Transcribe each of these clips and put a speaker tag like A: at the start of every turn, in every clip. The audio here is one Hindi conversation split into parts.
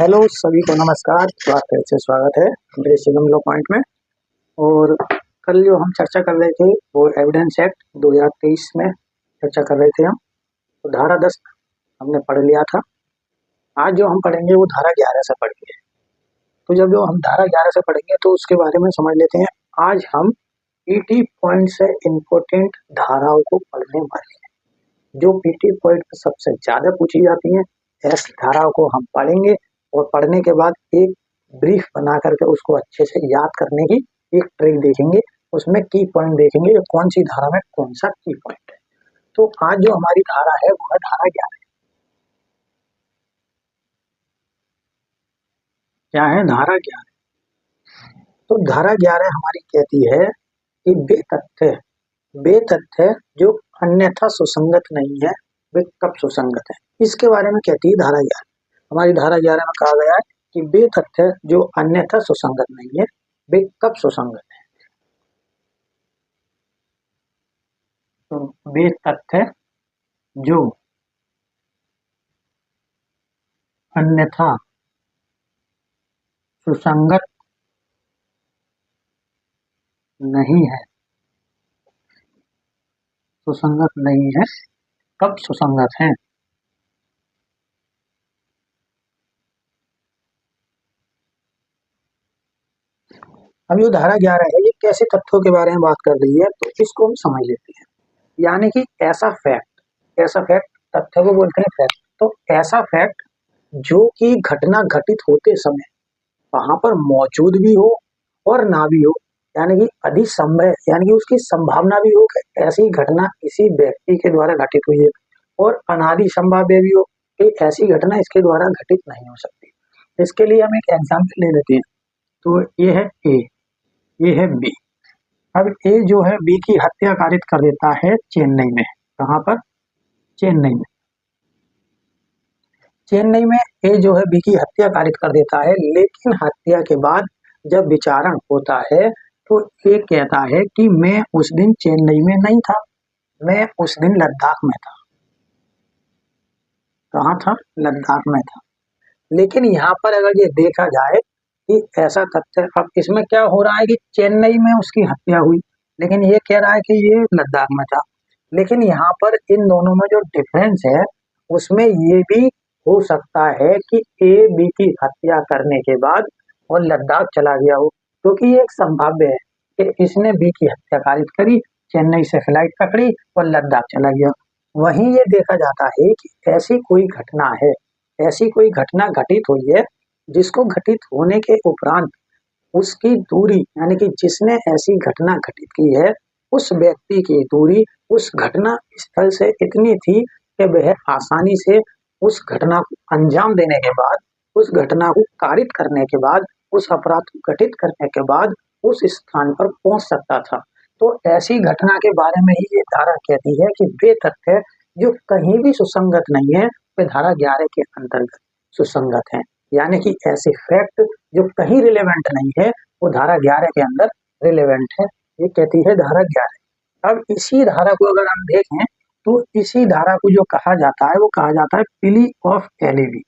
A: हेलो सभी को नमस्कार। स्वागत है मेरे शिवम लॉ पॉइंट में। और कल जो हम चर्चा कर रहे थे वो एविडेंस एक्ट 2023 में चर्चा कर रहे थे हम। तो धारा 10 हमने पढ़ लिया था। आज जो हम पढ़ेंगे वो धारा 11 से पढ़ेंगे। तो जब जो हम धारा 11 से पढ़ेंगे तो उसके बारे में समझ लेते हैं। आज हम 80 पॉइंट से इम्पोर्टेंट धाराओं को पढ़ने वाले हैं, जो पीटी पॉइंट पर सबसे ज्यादा पूछी जाती हैं। ऐसी धाराओं को हम पढ़ेंगे और पढ़ने के बाद एक ब्रीफ बना करके उसको अच्छे से याद करने की एक ट्रिक देखेंगे। उसमें की पॉइंट देखेंगे कौन सी धारा में कौन सा की पॉइंट है। तो आज जो हमारी धारा है वो है धारा 11। क्या है धारा 11? तो धारा 11 हमारी कहती है कि वे तथ्य जो अन्यथा सुसंगत नहीं है वे कब सुसंगत है, इसके बारे में कहती है धारा 11। हमारी धारा 11 में कहा गया है कि वे तथ्य जो अन्यथा सुसंगत नहीं है वे कब सुसंगत है। तो वे तथ्य जो अन्यथा सुसंगत नहीं है, कब सुसंगत है। अब ये धारा 11 है, ये कैसे तथ्यों के बारे में बात कर रही है, तो इसको हम समझ लेते हैं। यानी कि ऐसा फैक्ट तथ्य को बोलते हैं फैक्ट। तो ऐसा फैक्ट जो कि घटना घटित होते समय वहां पर मौजूद भी हो और ना भी हो, यानी कि अधिसंभव, यानी कि उसकी संभावना भी हो कि ऐसी घटना किसी व्यक्ति के द्वारा घटित हुई है, और अनादि संभाव्य भी हो कि ऐसी घटना इसके द्वारा घटित नहीं हो सकती। इसके लिए हम एक एग्जाम्पल ले लेते हैं। तो ये है ए, ये है बी। अब ए जो है बी की हत्या कारित कर देता है चेन्नई में। कहाँ पर? चेन्नई में। चेन्नई में ए जो है बी की हत्या कारित कर देता है, लेकिन हत्या के बाद जब विचारण होता है तो ए कहता है कि मैं उस दिन चेन्नई में नहीं था, मैं उस दिन लद्दाख में था। कहाँ था? लद्दाख में था। लेकिन यहाँ पर अगर ये देखा जाए कि ऐसा तथ्य, अब इसमें क्या हो रहा है कि चेन्नई में उसकी हत्या हुई, लेकिन ये कह रहा है कि ये लद्दाख में था। लेकिन यहाँ पर इन दोनों में जो डिफरेंस है उसमें ये भी हो सकता है कि ए बी की हत्या करने के बाद और लद्दाख चला गया हो, क्योंकि ये एक संभाव्य है कि इसने बी की हत्या कारित करी, चेन्नई से फ्लाइट पकड़ी और लद्दाख चला गया। वहीं ये देखा जाता है कि ऐसी कोई घटना घटित हुई है जिसको घटित होने के उपरांत उसकी दूरी, यानी कि जिसने ऐसी घटना घटित की है उस व्यक्ति की दूरी उस घटना स्थल से इतनी थी कि वह आसानी से उस घटना को अंजाम देने के बाद, उस घटना को कारित करने के बाद, उस अपराध को घटित करने के बाद उस स्थान पर पहुंच सकता था। तो ऐसी घटना के बारे में ही ये धारा कहती है कि वे तथ्य जो कहीं भी सुसंगत नहीं है वे धारा 11 के अंतर्गत सुसंगत है। यानी कि ऐसे फैक्ट जो कहीं रिलेवेंट नहीं है वो धारा 11 के अंदर रिलेवेंट है, ये कहती है धारा 11। अब इसी धारा को अगर हम देखें तो इसी धारा को जो कहा जाता है वो कहा जाता है प्ली ऑफ एलिवी।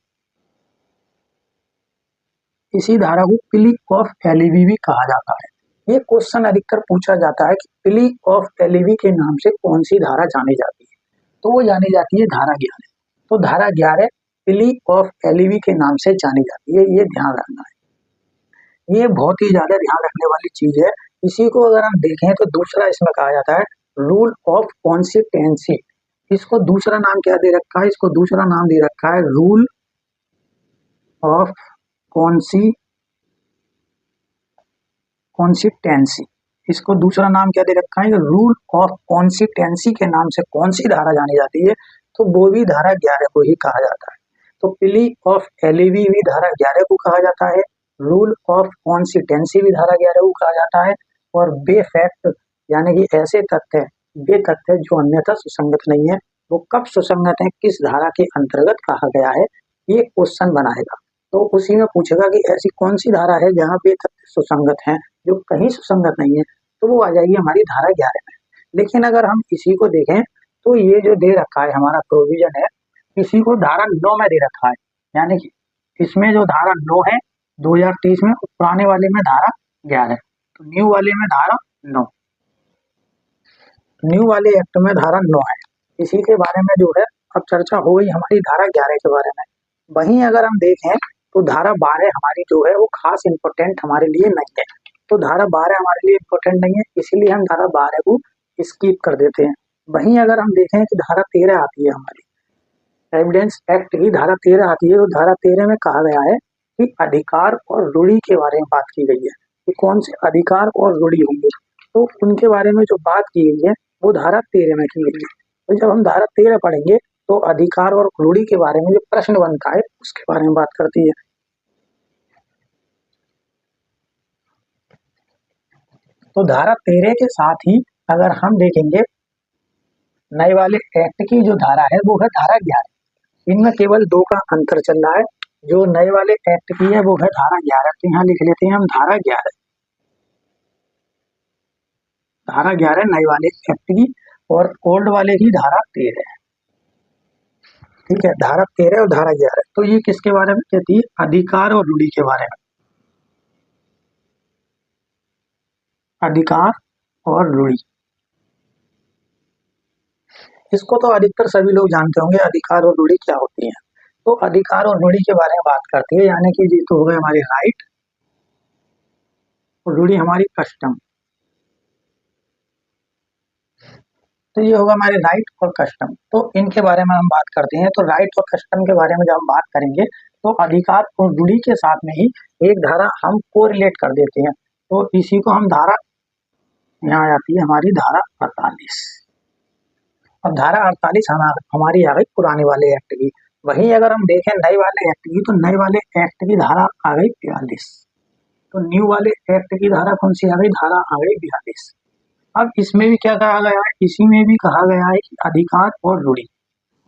A: इसी धारा को प्ली ऑफ एलिवी भी कहा जाता है। ये क्वेश्चन अधिकतर पूछा जाता है कि प्ली ऑफ एलिवी के नाम से कौन सी धारा जानी जाती है, तो वो जानी जाती है धारा 11। तो धारा 11 प्ली ऑफ एलिवी के नाम से जानी जाती है, ये ध्यान रखना है। ये बहुत ही ज्यादा ध्यान रखने वाली चीज है। इसी को अगर हम देखें तो दूसरा इसमें कहा जाता है रूल ऑफ कॉन्सिस्टेंसी। इसको दूसरा नाम क्या दे रखा है? इसको दूसरा नाम दे रखा है रूल ऑफ कॉन्सिस्टेंसी। इसको दूसरा नाम क्या दे रखा है? रूल ऑफ कॉन्सिस्टेंसी के नाम से कौन सी धारा जानी जाती है? तो वो भी धारा 11 को ही कहा जाता है। तो प्ली ऑफ एलिवी भी धारा 11 को कहा जाता है, रूल ऑफ कॉन्सिस्टेंसी भी धारा 11 को कहा जाता है, और बे फैक्ट यानी कि ऐसे तथ्य, वे तथ्य जो अन्यथा सुसंगत नहीं है वो कब सुसंगत है, किस धारा के अंतर्गत कहा गया है, ये क्वेश्चन बनाएगा। तो उसी में पूछेगा कि ऐसी कौन सी धारा है जहाँ पे तथ्य सुसंगत है, जो कहीं सुसंगत नहीं है, तो वो आ जाएगी हमारी धारा 11 में। लेकिन अगर हम इसी को देखें तो ये जो दे रखा है हमारा प्रोविजन है, इसी को धारा 9 में दे रखा है। यानी कि इसमें जो धारा 9 है 2023 में, पुराने वाले में धारा 11 है, तो न्यू वाले में धारा 9, न्यू वाले एक्ट में धारा 9 है। इसी के बारे में जो है अब चर्चा हो गई हमारी धारा 11 के बारे में। वहीं अगर हम देखें तो धारा 12 हमारी जो है वो खास इम्पोर्टेंट हमारे लिए नहीं है, तो धारा 12 हमारे लिए इम्पोर्टेंट नहीं है, इसीलिए हम धारा 12 को स्किप कर देते हैं। वहीं अगर हम देखें कि धारा 13 आती है हमारी, एविडेंस एक्ट की धारा 13 आती है, तो धारा 13 में कहा गया है कि अधिकार और रूढ़ी के बारे में बात की गई है कि कौन से अधिकार और रूढ़ी होंगे, तो उनके बारे में जो बात की गई है वो धारा 13 में की गई है। तो जब हम धारा 13 पढ़ेंगे तो अधिकार और रूढ़ी के बारे में जो प्रश्न बनता है उसके बारे में बात करती है। तो धारा 13 के साथ ही अगर हम देखेंगे नए वाले एक्ट की जो धारा है वो है धारा 11। इनमें केवल 2 का अंतर चल रहा है, जो नए वाले एक्ट की है वो है धारा 11, तो यहाँ लिख लेते हैं हम धारा 11, धारा 11 नए वाले एक्ट की, और ओल्ड वाले की धारा 13 है। ठीक है, धारा 13 और धारा 11, तो ये किसके बारे में कहती है? अधिकार और रूढ़ी के बारे में, अधिकार और रूढ़ी। इसको तो अधिकतर सभी लोग जानते होंगे अधिकार और रूढ़ी क्या होती है। तो अधिकार और रूढ़ी के बारे में बात करती है, यानी कि ये तो हो गए हमारे राइट और रूढ़ी हमारी कस्टम। तो ये होगा हमारे राइट और कस्टम, तो इनके बारे में हम बात करते हैं। तो राइट और कस्टम के बारे में जब हम बात करेंगे तो अधिकार और रूढ़ी के साथ में ही एक धारा हम को रिलेट कर देते हैं, तो इसी को हम धारा, यहाँ आती है हमारी धारा 48। अब धारा 48 हमारी आ गई पुराने वाले एक्ट की। वहीं अगर हम देखें नए वाले एक्ट की, तो नए वाले एक्ट की धारा आ गई 42। तो न्यू वाले एक्ट की धारा कौन सी आ गई? धारा आ गई 42। अब इसमें भी क्या कहा गया है? इसी में भी कहा गया है कि अधिकार और रूढ़ी,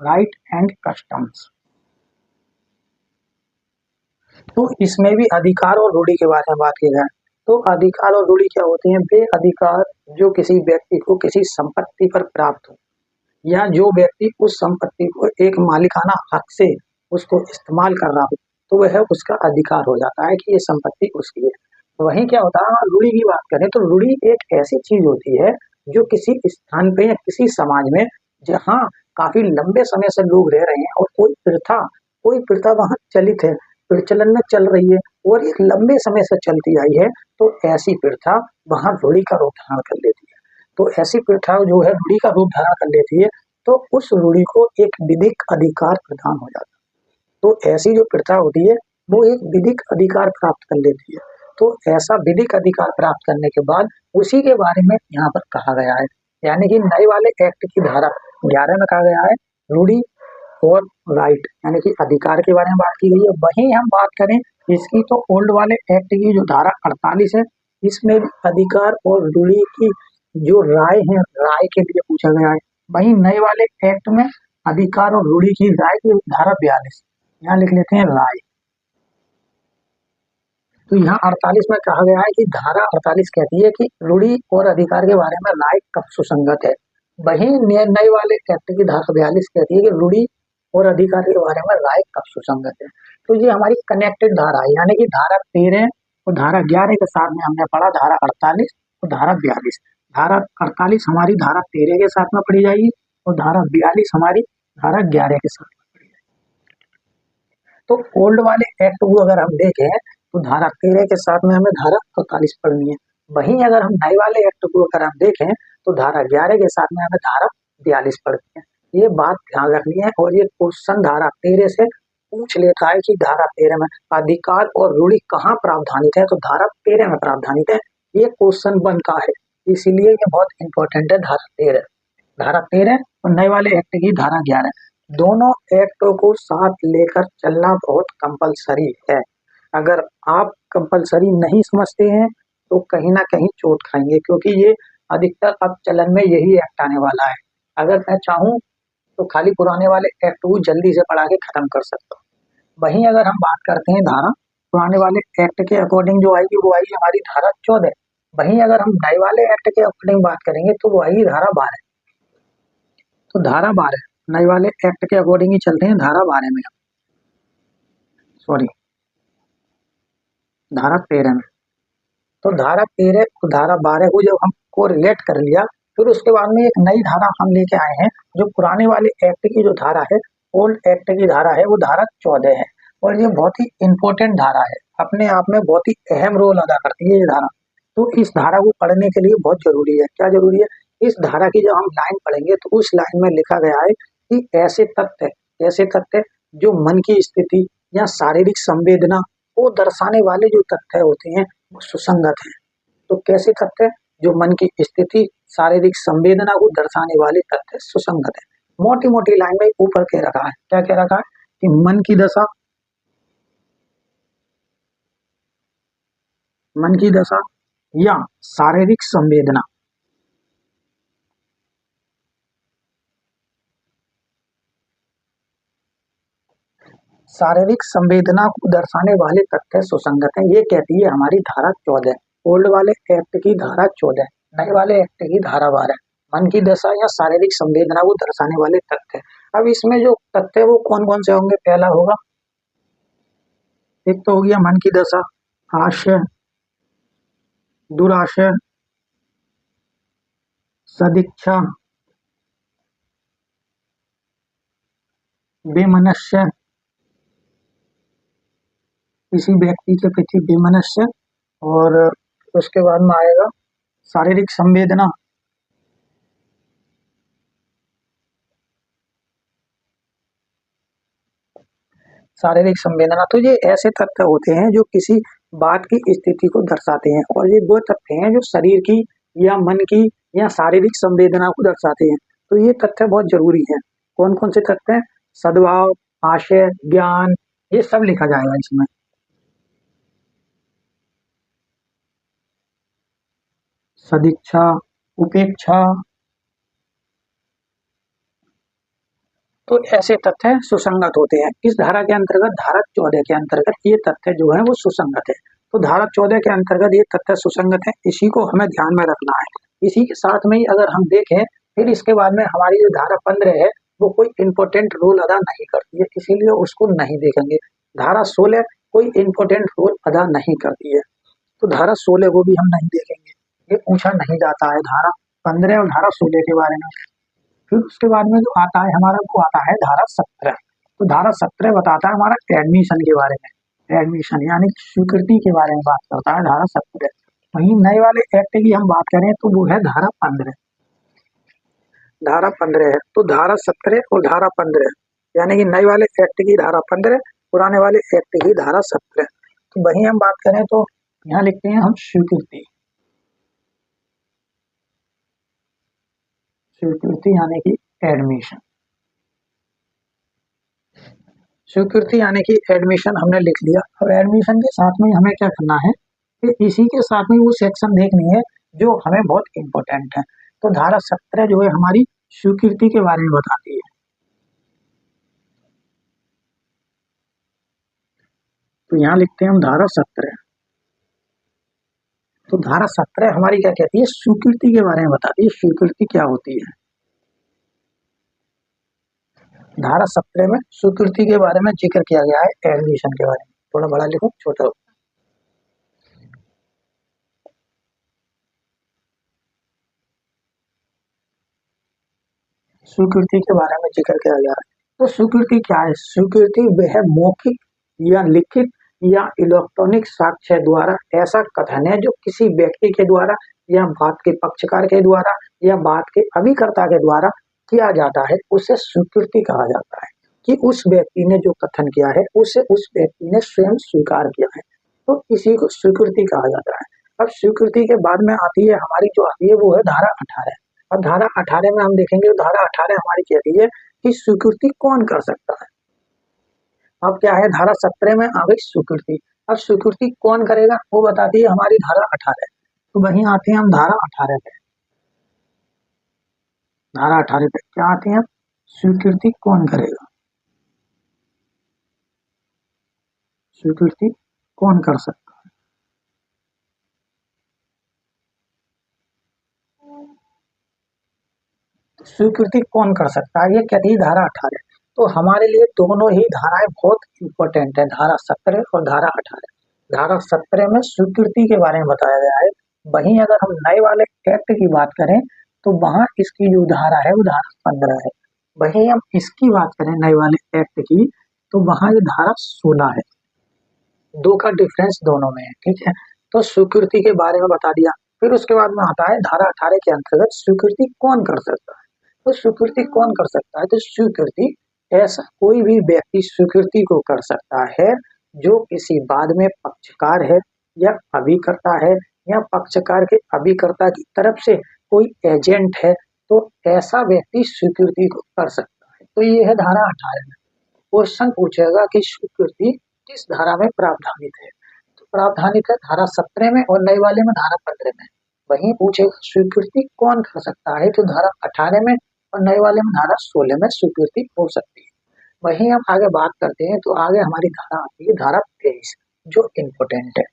A: राइट एंड कस्टम्स। तो इसमें भी अधिकार और रूढ़ी के बारे में बात की जाए तो अधिकार और रूढ़ी क्या होती हैं? वे अधिकार जो किसी व्यक्ति को किसी संपत्ति पर प्राप्त हो, या जो व्यक्ति उस संपत्ति को एक मालिकाना हक से उसको इस्तेमाल कर रहा हो, तो वह उसका अधिकार हो जाता है कि ये संपत्ति उसकी है। वहीं क्या होता है, रूढ़ी की बात करें तो रूढ़ी एक ऐसी चीज होती है जो किसी स्थान पे या किसी समाज में जहाँ काफी लंबे समय से लोग रह रहे हैं और कोई प्रथा वहाँ चलित है, प्रचलन में चल रही है और एक लंबे समय से चलती आई है, तो ऐसी प्रथा वहाँ रूढ़ी का रूप धारण कर लेती है। तो ऐसी प्रथा जो है रूढ़ी का रूप धारण कर लेती है, तो उस रूढ़ी को एक विधिक अधिकार प्रदान हो जाता है। तो ऐसी जो प्रथा होती है वो एक विधिक अधिकार प्राप्त कर लेती है। तो ऐसा विधिक अधिकार प्राप्त करने के बाद उसी के बारे में यहाँ पर कहा गया है, यानी कि नए वाले एक्ट की धारा 11 में कहा गया है रूढ़ी और राइट यानी कि अधिकार के बारे में बात की गई है। वहीं हम बात करें इसकी तो ओल्ड वाले एक्ट की जो धारा 48 है, इसमें भी अधिकार और रूढ़ी की जो राय है, राय के लिए पूछा गया है। वहीं नए वाले एक्ट में अधिकार और रूढ़ी की राय की धारा 42, यहाँ लिख लेते हैं राय। तो यहाँ 48 में कहा गया है कि धारा 48 कहती है कि रूढ़ी और अधिकार के बारे में राय कब सुसंगत है। वहीं नए वाले एक्ट की धारा 42 कहती है कि रूढ़ी और अधिकार के बारे में राय कब सुसंगत है। तो ये हमारी कनेक्टेड धारा है, यानी कि धारा 13 और धारा 11 के साथ में हमने पढ़ा धारा 48 और धारा 42। धारा 48 हमारी धारा 13 के साथ में पढ़ी जाएगी और धारा 42 हमारी धारा 11 के साथ में पढ़ी जाएगी। तो ओल्ड वाले एक्ट को अगर हम देखें तो धारा 13 के साथ में हमें धारा 48 पढ़नी है। वहीं अगर हम नए वाले एक्ट को अगर हम देखें तो धारा 11 के साथ में हमें धारा 42 पढ़नी है। ये बात ध्यान रखनी है और ये क्वेश्चन धारा 13 से पूछ लेता है कि धारा 13 में अधिकार और रूढ़ी कहाँ प्रावधानित है, तो धारा 13 में प्रावधानित है। ये क्वेश्चन बनता है, इसीलिए ये बहुत इंपॉर्टेंट है धारा 13 और नए वाले एक्ट की धारा 11, दोनों एक्टों को साथ लेकर चलना बहुत कंपलसरी है। अगर आप कंपलसरी नहीं समझते हैं तो कहीं ना कहीं चोट खाएंगे, क्योंकि ये अधिकतर अब चलन में यही एक्ट आने वाला है। अगर मैं चाहूँ तो खाली पुराने वाले एक्ट को जल्दी से पढ़ा के खत्म कर सकता हूँ। वहीं अगर हम बात करते हैं धारा पुराने वाले एक्ट के अकॉर्डिंग जो आएगी वो आएगी हमारी धारा 14। वहीं अगर हम नए वाले एक्ट के अकॉर्डिंग बात करेंगे तो वो आएगी धारा 12। तो धारा 12 नए वाले एक्ट के अकॉर्डिंग ही चलते हैं धारा 12 में। सॉरी, धारा 13 में। तो धारा 13 और धारा 12 को जब हमको रिलेट कर लिया, फिर उसके बाद में एक नई धारा हम लेके आए हैं, जो पुराने वाले एक्ट की जो धारा है, ओल्ड एक्ट की धारा है, वो धारा 14 है। और ये बहुत ही इंपॉर्टेंट धारा है, अपने आप में बहुत ही अहम रोल अदा करती है ये धारा। तो इस धारा को पढ़ने के लिए बहुत जरूरी है। क्या जरूरी है? इस धारा की जब हम लाइन पढ़ेंगे तो उस लाइन में लिखा गया है कि ऐसे तथ्य जो मन की स्थिति या शारीरिक संवेदना को दर्शाने वाले जो तथ्य होते हैं वो सुसंगत हैं। तो कैसे तथ्य? जो मन की स्थिति, शारीरिक संवेदना को दर्शाने वाले तथ्य सुसंगत है। मोटी मोटी लाइन में ऊपर कह रखा है, क्या कह रखा है कि मन की दशा या शारीरिक संवेदना को दर्शाने वाले तथ्य सुसंगत हैं। ये कहती है हमारी धारा 14, ओल्ड वाले एक्ट की धारा 14, नए वाले एक्ट की धारा 12। मन की दशा या शारीरिक संवेदना को दर्शाने वाले तथ्य। अब इसमें जो तथ्य वो कौन कौन से होंगे? पहला होगा, एक तो हो गया मन की दशा, आशय, दुराशय, सदिच्छा, बेमनस्य, किसी व्यक्ति के प्रति बेमनस्य, और उसके बाद में आएगा शारीरिक संवेदना, तो ये ऐसे तथ्य होते हैं जो किसी बात की स्थिति को दर्शाते हैं, और ये वो तथ्य हैं जो शरीर की या मन की या शारीरिक संवेदना को दर्शाते हैं। तो ये तथ्य बहुत जरूरी है। कौन कौन से तथ्य हैं? सद्भाव, आशय, ज्ञान, ये सब लिखा जाएगा इसमें। सदिच्छा, उपेक्षा, तो ऐसे तथ्य सुसंगत होते हैं। इस धारा के अंतर्गत, धारा 14 के अंतर्गत ये तथ्य जो है वो सुसंगत है। तो धारा 14 के अंतर्गत ये तथ्य सुसंगत है, इसी को हमें ध्यान में रखना है। इसी के साथ में ही अगर हम देखें, फिर इसके बाद में हमारी जो धारा 15 है वो कोई इंपॉर्टेंट रोल अदा नहीं करती है, इसीलिए उसको नहीं देखेंगे। धारा 16 कोई इंपॉर्टेंट रोल अदा नहीं करती है, तो धारा 16 को भी हम नहीं देखेंगे, ये पूछा नहीं जाता है धारा 15 और धारा 16 के बारे में। फिर उसके बाद में जो आता है हमारा, वो आता है धारा 17। तो धारा 17 बताता है हमारा एडमिशन के बारे में, एडमिशन यानी स्वीकृति के बारे में बात करता है धारा 17। वहीं नए वाले एक्ट की हम बात करें तो वो है धारा 15। धारा 15 है, तो धारा 17 और धारा 15 यानी कि नए वाले एक्ट की धारा 15, पुराने वाले एक्ट की धारा 17। तो वहीं हम बात करें तो यहाँ लिखते हैं हम स्वीकृति, यानी कि एडमिशन। स्वीकृति यानी कि एडमिशन हमने लिख लिया। अब एडमिशन के साथ में हमें क्या करना है कि इसी के साथ में वो सेक्शन देखनी है जो हमें बहुत इंपॉर्टेंट है। तो धारा 17 जो है हमारी स्वीकृति के बारे में बताती है। तो यहाँ लिखते हैं हम धारा 17। तो धारा 17 हमारी क्या कहती है? स्वीकृति के बारे में बताती है, स्वीकृति क्या होती है। धारा 17 में स्वीकृति के बारे में जिक्र किया गया है, एडमिशन के बारे में। थोड़ा बड़ा लिखो, छोटा। स्वीकृति के बारे में जिक्र किया गया है। तो स्वीकृति क्या है? स्वीकृति वह मौखिक या लिखित या इलेक्ट्रॉनिक साक्ष्य द्वारा ऐसा कथन है जो किसी व्यक्ति के द्वारा या बात के पक्षकार के द्वारा या बात के अभिकर्ता के द्वारा किया जाता है, उसे स्वीकृति कहा जाता है। कि उस व्यक्ति ने जो कथन किया है उसे उस व्यक्ति ने स्वयं स्वीकार किया है, तो इसी को स्वीकृति कहा जाता है। अब स्वीकृति के बाद में आती है हमारी, जो आती है वो है धारा 18। अब धारा 18 में हम देखेंगे, धारा 18 हमारी कहती है कि स्वीकृति कौन कर सकता है। अब क्या है, धारा 17 में आ गई स्वीकृति। अब स्वीकृति कौन करेगा वो बताती है हमारी धारा 18। तो वहीं आते हैं हम धारा 18 पे। धारा 18 पे क्या आते हैं? स्वीकृति कौन करेगा, स्वीकृति कौन कर सकता है। स्वीकृति कौन कर सकता है, ये कहती है धारा 18। तो हमारे लिए दोनों ही धाराएं बहुत इंपॉर्टेंट है, धारा 17 और धारा 18। धारा 17 में स्वीकृति के बारे में बताया गया है। वहीं अगर हम नए वाले एक्ट की बात करें तो वहां इसकी जो धारा है वो धारा 15 है। वहीं हम इसकी बात करें नए वाले एक्ट की तो वहां ये धारा 16 है। दो का डिफरेंस दोनों में है, ठीक है। तो स्वीकृति के बारे में बता दिया। फिर उसके बाद में आता है धारा 18 के अंतर्गत स्वीकृति कौन कर सकता है। तो स्वीकृति कौन कर सकता है, तो स्वीकृति ऐसा कोई भी व्यक्ति स्वीकृति को कर सकता है जो किसी बाद में पक्षकार है या अभिकर्ता है या पक्षकार के अभिकर्ता की तरफ से कोई एजेंट है, तो ऐसा व्यक्ति स्वीकृति को कर सकता है। तो ये है धारा 18 में। क्वेश्चन पूछेगा कि स्वीकृति किस धारा में प्रावधानित है, तो प्रावधानित है धारा 17 में और नए वाले में धारा 15 में। वहीं पूछेगा स्वीकृति कौन कर सकता है, तो धारा 18 में और नए वाले में धारा 16 में स्वीकृति हो सकती है। वहीं हम आगे बात करते हैं तो आगे हमारी धारा आती है धारा 23 जो इम्पोर्टेंट है।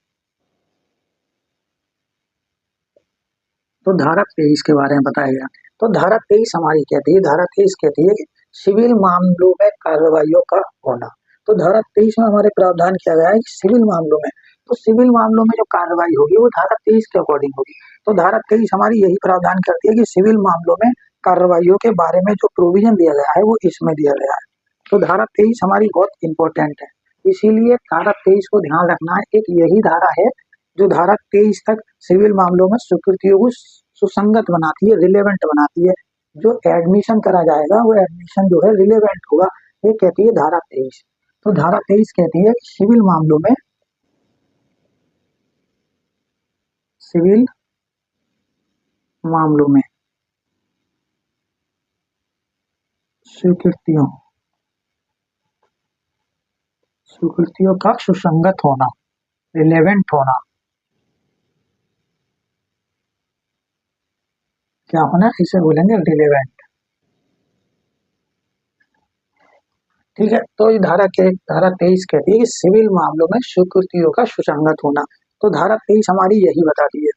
A: तो धारा 23 के बारे में बताया गया। तो धारा 23 हमारी कहती है, धारा 23 कहती है कि सिविल मामलों में कार्रवाइयों का होना। तो धारा 23 में हमारे प्रावधान किया गया है कि सिविल मामलों में, तो सिविल मामलों में जो कार्रवाई होगी वो धारा 23 के अकॉर्डिंग होगी। तो धारा 23 हमारी यही प्रावधान करती है कि सिविल मामलों में कार्रवाइयों के बारे में जो प्रोविजन दिया गया है वो इसमें दिया गया है। तो धारा 23 हमारी बहुत इंपॉर्टेंट है, इसीलिए धारा 23 को ध्यान रखना है। एक यही धारा है जो धारा 23 तक सिविल मामलों में स्वीकृतियों को सुसंगत बनाती है, रिलेवेंट बनाती है। जो एडमिशन करा जाएगा वो एडमिशन जो है रिलेवेंट होगा, ये कहती है धारा 23। तो धारा 23 कहती है सिविल मामलों में स्वीकृतियों का सुसंगत होना, रिलेवेंट होना, क्या होना, इसे बोलेंगे रिलेवेंट, ठीक है। तो ये धारा 23 कहती है कि सिविल मामलों में स्वीकृतियों का सुसंगत होना। तो धारा 23 हमारी यही बताती है।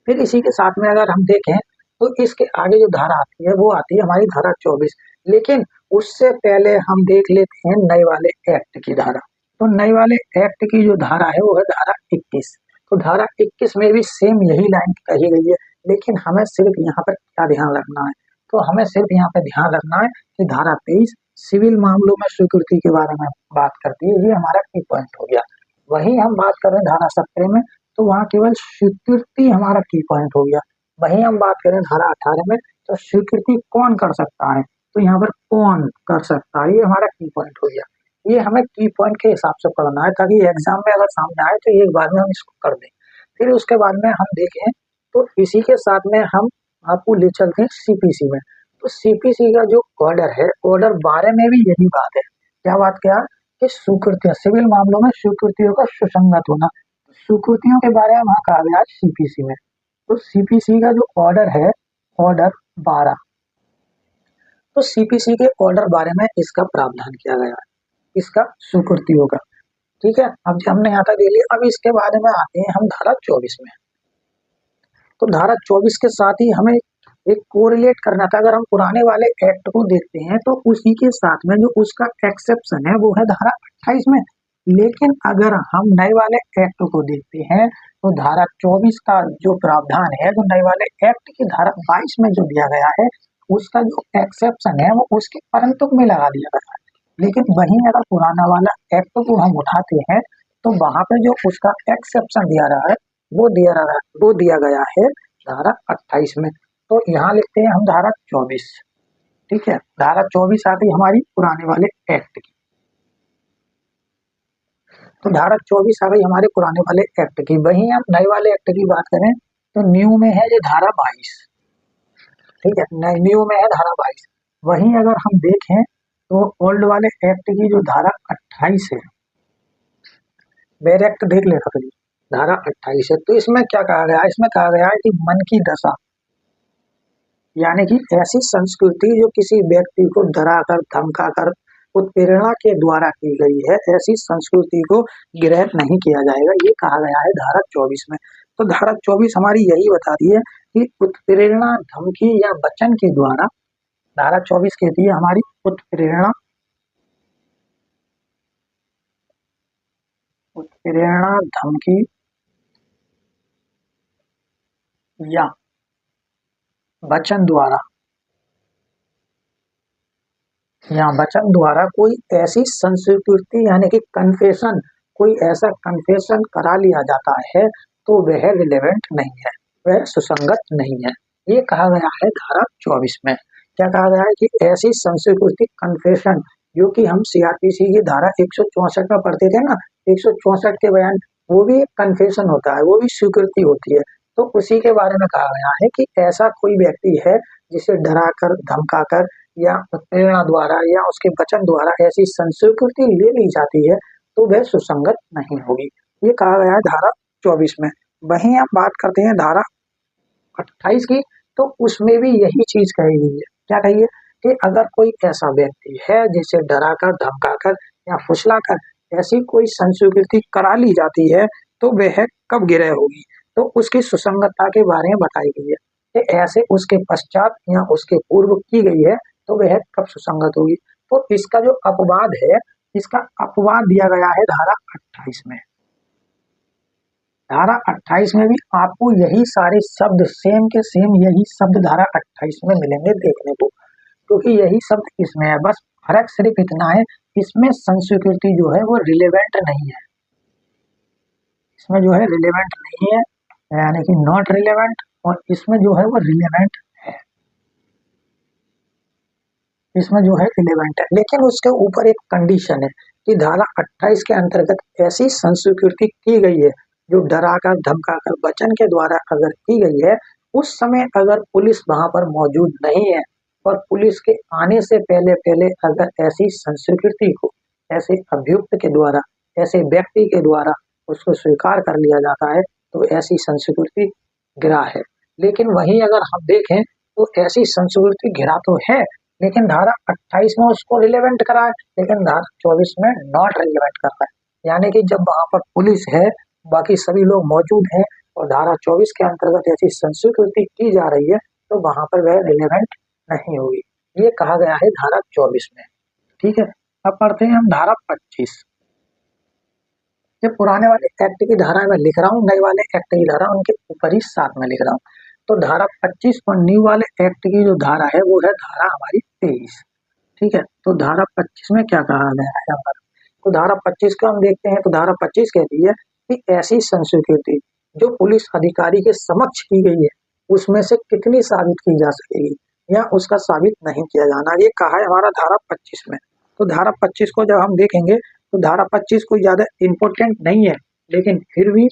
A: फिर इसी के साथ में अगर हम देखें तो इसके आगे जो धारा आती है वो आती है हमारी धारा 24। लेकिन उससे पहले हम देख लेते हैं नए वाले एक्ट की धारा। तो नए वाले एक्ट की जो धारा है वो है धारा 21। तो धारा 21 में भी सेम यही लाइन कही गई है, लेकिन हमें सिर्फ यहाँ पर क्या ध्यान रखना है, तो हमें सिर्फ यहाँ पर ध्यान रखना है कि धारा 23 सिविल मामलों में स्वीकृति के बारे में बात करती है, ये हमारा की पॉइंट हो गया। वहीं हम बात कर रहे हैं धारा 17 में, तो वहाँ केवल स्वीकृति हमारा की पॉइंट हो गया। वहीं हम बात करें धारा 18 में, तो स्वीकृति कौन कर सकता है, तो यहाँ पर कौन कर सकता है, ये हमारा की पॉइंट हो गया। ये हमें की पॉइंट के हिसाब से पढ़ना है ताकि एग्जाम में अगर सामने आए तो एक बार में हम इसको कर दें। फिर उसके बाद में हम देखें तो इसी के साथ में हम आपको ले चलते हैं सीपीसी में। तो सीपीसी का जो ऑर्डर है, ऑर्डर 12 में भी यही बात है। क्या बात क्या कि स्वीकृतियां, सिविल मामलों में स्वीकृतियों का सुसंगत होना, स्वीकृतियों के बारे में वहां कहा गया सीपीसी में। तो सीपीसी का जो ऑर्डर है, ऑर्डर 12, तो सीपीसी के ऑर्डर 12 में इसका प्रावधान किया गया है, इसका स्वीकृतियों का, ठीक है। अब हमने यहाँ तक ले लिया। अब इसके बारे में आते हैं हम धारा 24 में। तो धारा 24 के साथ ही हमें एक कोरिलेट करना था। अगर हम पुराने वाले एक्ट को देखते हैं तो उसी के साथ में जो उसका एक्सेप्शन है वो है धारा 28 में। लेकिन अगर हम नए वाले एक्ट को देखते हैं तो धारा 24 का जो प्रावधान है, जो नए वाले एक्ट की धारा 22 में जो दिया गया है, उसका जो एक्सेप्शन है वो उसके परंतु में लगा दिया गया है। लेकिन वहीं अगर पुराना वाला एक्ट को हम उठाते हैं तो वहां पे जो उसका एक्सेप्शन दिया रहा है वो दिया गया है धारा 28 में। तो यहाँ लिखते हैं हम धारा 24, ठीक है। धारा 24 आ गई हमारी पुराने वाले एक्ट की। तो धारा 24 आ गई हमारे पुराने वाले एक्ट की। वहीं हम नए वाले एक्ट की बात करें तो न्यू में है ये धारा 22, ठीक है। न्यू में है धारा 22। वहीं अगर हम देखें तो ओल्ड वाले एक्ट की जो धारा 28 है, वेर एक्ट देख लेना पहले, धारा 28 है। तो इसमें क्या कहा गया है, इसमें कहा गया है कि मन की दशा, यानी कि ऐसी संस्कृति जो किसी व्यक्ति को डराकर धमकाकर उत्प्रेरणा के द्वारा की गई है, ऐसी संस्कृति को ग्रहण नहीं किया जाएगा, ये कहा गया है धारा 24 में। तो धारा 24 हमारी यही बताती है कि उत्प्रेरणा, धमकी या वचन के द्वारा, धारा 24 कहती है हमारी उत्प्रेरणा उत्प्रेरणा, धमकी या वचन द्वारा कोई ऐसी संस्वीकृति यानी कि कन्फेशन, कोई ऐसा कन्फेशन करा लिया जाता है तो वह रिलेवेंट नहीं है, वह सुसंगत नहीं है। ये कहा गया है धारा 24 में। क्या कहा गया है कि ऐसी संस्वीकृति कन्फेशन, जो कि हम सीआरपीसी की धारा 164 में पढ़ते थे ना, 164 के बयान, वो भी एक कन्फेशन होता है, वो भी स्वीकृति होती है। तो उसी के बारे में कहा गया है कि ऐसा कोई व्यक्ति है जिसे डराकर, धमकाकर या उत्प्रेरणा द्वारा या उसके वचन द्वारा ऐसी संस्वीकृति ले ली जाती है तो वह सुसंगत नहीं होगी। ये कहा गया है धारा 24 में। वहीं आप बात करते हैं धारा 28 की, तो उसमें भी यही चीज कही गई है। क्या कही है कि अगर कोई ऐसा व्यक्ति है जिसे डराकर, धमकाकर या फुसलाकर ऐसी कोई संस्वीकृति करा ली जाती है तो वह कब गिरह होगी, तो उसकी सुसंगतता के बारे में बताई गई है कि ऐसे उसके पश्चात या उसके पूर्व की गई है तो वह कब सुसंगत होगी। तो इसका जो अपवाद है, इसका अपवाद दिया गया है धारा 28 में। धारा 28 में भी आपको यही सारे शब्द सेम के सेम यही शब्द धारा 28 में मिलेंगे देखने को, क्योंकि यही शब्द इसमें है। बस फर्क सिर्फ इतना है, इसमें संस्वीकृति जो है वो रिलेवेंट नहीं है, इसमें जो है रिलेवेंट नहीं है, यानी कि नॉट रिलेवेंट, और इसमें जो है वो रिलेवेंट है, इसमें जो है रिलेवेंट है। लेकिन उसके ऊपर एक कंडीशन है कि धारा 28 के अंतर्गत ऐसी संस्वीकृति की गई है जो डराकर, धमकाकर, वचन के द्वारा अगर की गई है, उस समय अगर पुलिस वहां पर मौजूद नहीं है और पुलिस के आने से पहले पहले अगर ऐसी संस्वीकृति को ऐसे अभियुक्त के द्वारा, ऐसे व्यक्ति के द्वारा उसको स्वीकार कर लिया जाता है तो ऐसी संस्कृति गिरा है। लेकिन वहीं अगर हम देखें तो ऐसी संस्कृति गिरा तो है, लेकिन धारा 28 में उसको रिलेवेंट करा है, लेकिन धारा 24 में नॉट रिलेवेंट कर रहा है। यानी कि जब वहां पर पुलिस है, बाकी सभी लोग मौजूद हैं और धारा 24 के अंतर्गत ऐसी संस्कृति की जा रही है तो वहां पर वह रिलेवेंट नहीं होगी। ये कहा गया है धारा 24 में। ठीक है, अब पढ़ते हैं हम धारा 25। ये पुराने वाले एक्ट की धारा में लिख रहा हूँ, नए वाले एक्ट की धारा उनके ऊपर ही साथ में लिख रहा हूँ। तो धारा 25 और न्यू वाले एक्ट की जो धारा है वो है धारा हमारी 23। ठीक है, तो धारा 25 में क्या कहा गया है हमारा, तो धारा 25 को हम देखते हैं। तो धारा 25 कहती है कि ऐसी संस्कृति जो पुलिस अधिकारी के समक्ष की गई है उसमें से कितनी साबित की जा सकेगी या उसका साबित नहीं किया जाना, ये कहा है हमारा धारा 25 में। तो धारा 25 को जब हम देखेंगे तो धारा 25 कोई ज्यादा इम्पोर्टेंट नहीं है, लेकिन फिर भी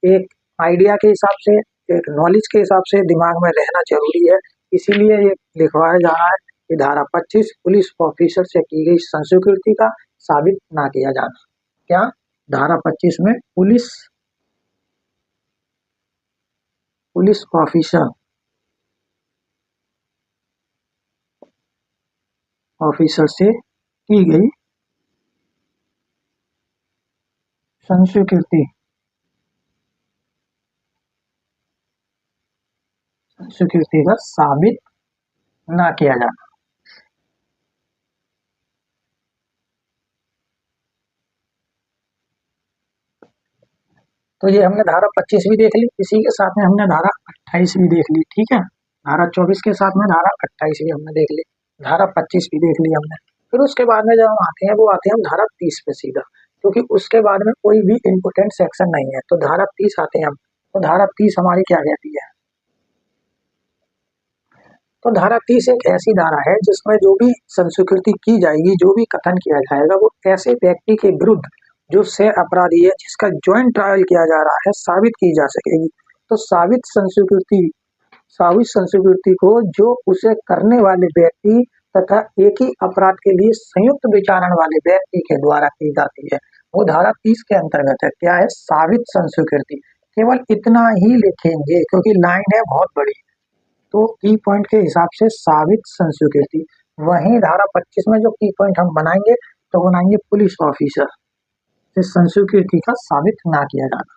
A: एक आइडिया के हिसाब से, एक नॉलेज के हिसाब से दिमाग में रहना जरूरी है, इसीलिए ये लिखवाया जा रहा है कि धारा 25 पुलिस ऑफिसर से की गई संस्वीकृति का साबित ना किया जाना। क्या धारा 25 में पुलिस ऑफिसर से की गई संस्वीकृति का साबित ना किया जाना। तो ये हमने धारा 25 भी देख ली, इसी के साथ में हमने धारा 28 भी देख ली। ठीक है, धारा 24 के साथ में धारा 28 भी हमने देख ली, धारा 25 भी देख ली हमने। फिर उसके बाद में जब हम आते हैं वो आते हैं हम धारा 30 पे सीधा, क्योंकि उसके बाद में कोई भी इम्पोर्टेंट सेक्शन नहीं है। तो धारा 30 आते हैं हम। तो धारा 30 हमारी क्या कहती है, तो धारा 30 एक ऐसी धारा है जिसमें जो भी संस्वीकृति की जाएगी, जो भी कथन किया जाएगा, वो ऐसे व्यक्ति के विरुद्ध जो सह अपराधी है, जिसका ज्वाइंट ट्रायल किया जा रहा है, साबित की जा सकेगी। तो साबित संस्कृति को जो उसे करने वाले व्यक्ति तथा एक ही अपराध के लिए संयुक्त विचारण वाले व्यक्ति के द्वारा की जाती है, वो धारा 30 के अंतर्गत है। क्या है, साबित संस्कृति। केवल इतना ही लिखेंगे क्योंकि लाइन है बहुत बड़ी, तो की पॉइंट के हिसाब से साबित संस्वीकृति। वहीं धारा 25 में जो की पॉइंट हम बनाएंगे तो बनाएंगे पुलिस ऑफिसर से संस्वीकृति का साबित ना किया जाना।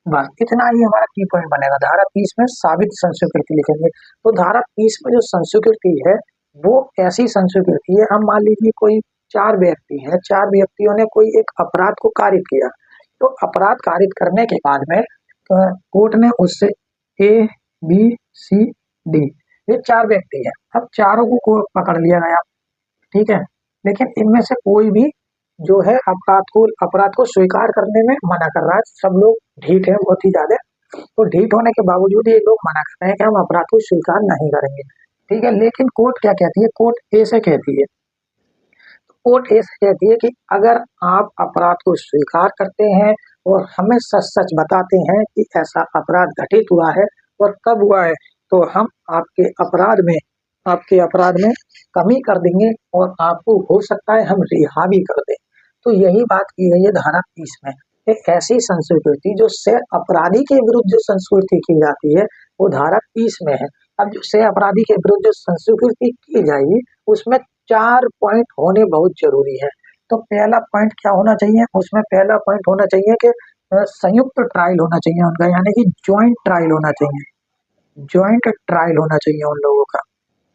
A: बस इतना ही हमारा की पॉइंट बनेगा। धारा 30 में साबित संस्वीकृति लिखेंगे। तो धारा 30 में जो संस्वीकृति है वो ऐसी संस्वीकृति है, हम मान लीजिए कोई चार व्यक्ति हैं, चार व्यक्तियों ने कोई एक अपराध को कारित किया। तो अपराध कारित करने के बाद में कोर्ट ने उससे ए बी सी डी ये चार व्यक्ति हैं, अब चारों को कोर्ट पकड़ लिया गया, ठीक है। लेकिन इनमें से कोई भी जो है अपराध को स्वीकार करने में मना कर रहा है। सब लोग ढीठ है बहुत ही ज्यादा, तो ढीठ होने के बावजूद ये लोग मना कर रहे हैं कि हम अपराध को स्वीकार नहीं करेंगे, ठीक है। लेकिन कोर्ट क्या कहती है, कोर्ट ऐसे कहती है, कोर्ट ऐसे कहती है कि अगर आप अपराध को स्वीकार करते हैं और हमें सच सच बताते हैं कि ऐसा अपराध घटित हुआ है और कब हुआ है, तो हम आपके अपराध में कमी कर देंगे और आपको हो सकता है हम रिहा भी कर दें। तो यही बात की गई है धारा 30 में। एक ऐसी संस्कृति जो सह अपराधी के विरुद्ध जो संस्कृति की जाती है वो धारा 30 में है। अब जो सह अपराधी के विरुद्ध जो संस्कृति की जाएगी उसमें 4 पॉइंट होने बहुत जरूरी है। तो पहला पॉइंट क्या होना चाहिए, उसमें पहला पॉइंट होना चाहिए कि संयुक्त ट्रायल होना चाहिए उनका, यानी कि ज्वाइंट ट्रायल होना चाहिए, ज्वाइंट ट्रायल होना चाहिए उन लोगों का,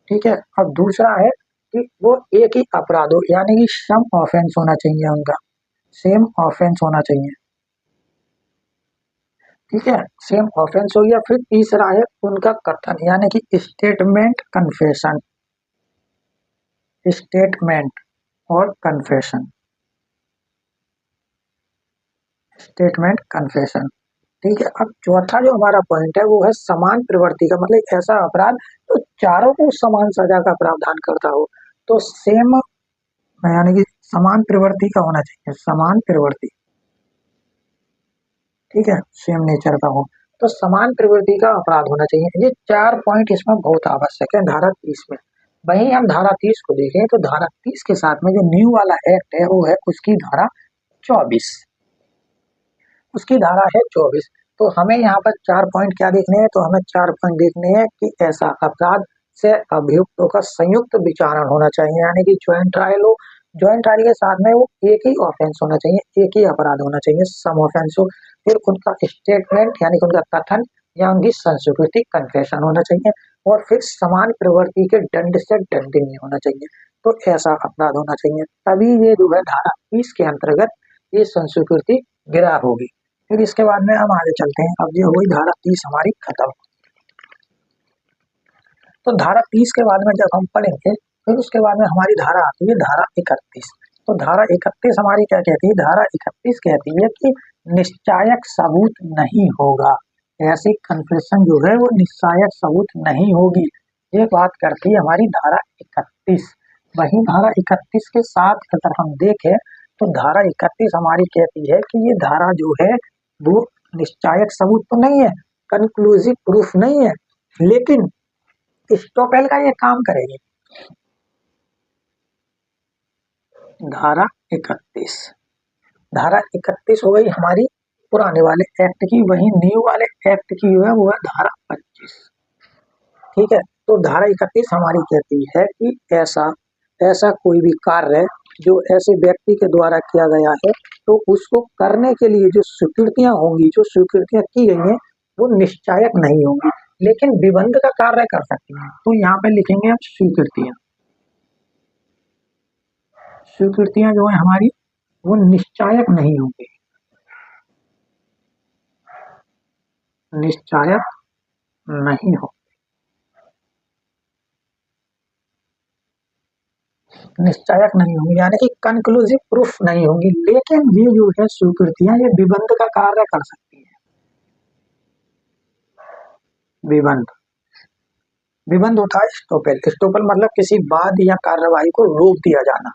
A: ठीक है। अब दूसरा है कि वो एक ही अपराध हो, यानी कि सम ऑफेंस होना चाहिए उनका, सेम ऑफेंस होना चाहिए, ठीक है, सेम ऑफेंस हो गया। फिर तीसरा है उनका कथन, यानी कि स्टेटमेंट कन्फेशन, स्टेटमेंट और कन्फेशन, स्टेटमेंट कन्फेशन, ठीक है। अब चौथा जो हमारा पॉइंट है वो है समान प्रवृत्ति का, मतलब ऐसा अपराध तो चारों को समान सजा का प्रावधान करता हो, तो सेम यानी कि समान प्रवृत्ति का होना चाहिए, समान प्रवृत्ति, ठीक है, सेम नेचर का हो, तो समान प्रवृत्ति का अपराध होना चाहिए। ये 4 पॉइंट इसमें बहुत आवश्यक है धारा 30 में। वहीं हम धारा 30 को देखें तो धारा 30 के साथ में जो न्यू वाला एक्ट है वो है उसकी धारा 24, उसकी धारा है 24। तो हमें यहाँ पर 4 पॉइंट क्या देखने हैं, तो हमें 4 पॉइंट देखने हैं कि ऐसा अपराध से अभियुक्तों का संयुक्त विचारण होना चाहिए, यानी कि ज्वाइंट ट्रायल हो, ज्वाइंट ट्रायल के साथ में वो एक ही ऑफेंस होना चाहिए, एक ही अपराध होना चाहिए, सम ऑफेंस हो। फिर उनका स्टेटमेंट यानी कि उनका कथन या उनकी संस्कृति कन्फेशन होना चाहिए, और फिर समान प्रवृत्ति के दंड से दंडनीय होना चाहिए। तो ऐसा अपराध होना चाहिए, तभी ये जो है धारा 30 के अंतर्गत ये संस्कृति गिरा होगी। फिर इसके बाद में हम आगे चलते हैं। अब ये हुई धारा 30 हमारी खत्म। तो धारा 30 के बाद में जब हम पढ़ेंगे फिर उसके बाद में हमारी धारा आती है धारा 31। तो धारा 31 हमारी क्या कहती है, धारा 31 कहती है कि निश्चायक सबूत नहीं होगा, ऐसी कन्फेशन जो है वो निश्चायक सबूत नहीं होगी, ये बात करती है हमारी धारा 31। वही धारा 31 के साथ अगर हम देखें तो धारा 31 हमारी कहती है कि ये धारा जो है वो निश्चायक सबूत तो नहीं है, कंक्लूसिव प्रूफ नहीं है, लेकिन स्टॉपेल का ये काम करेगी। धारा 31, धारा 31 हो गई हमारी पुराने वाले एक्ट की। वही न्यू वाले एक्ट की जो है वो है धारा 25, ठीक है। तो धारा 31 हमारी कहती है कि ऐसा कोई भी कार्य जो ऐसे व्यक्ति के द्वारा किया गया है तो उसको करने के लिए जो स्वीकृतियां होंगी, जो स्वीकृतियां की गई हैं वो निश्चायक नहीं होंगी, लेकिन विबंध का कार्य कर सकती हैं। तो यहाँ पे लिखेंगे हम स्वीकृतियां, स्वीकृतियां जो है हमारी वो निश्चायक नहीं होंगी, निश्चायक नहीं हो, निश्चायक नहीं होंगी, यानी कि कंक्लूसिव प्रूफ नहीं होंगी, लेकिन ये जो है स्वीकृतियां ये विबंध का कार्य कर सकती है। विबंध, विबंध होता है स्टॉपेल, स्टॉपेल मतलब किसी वाद या कार्यवाही को रोक दिया जाना,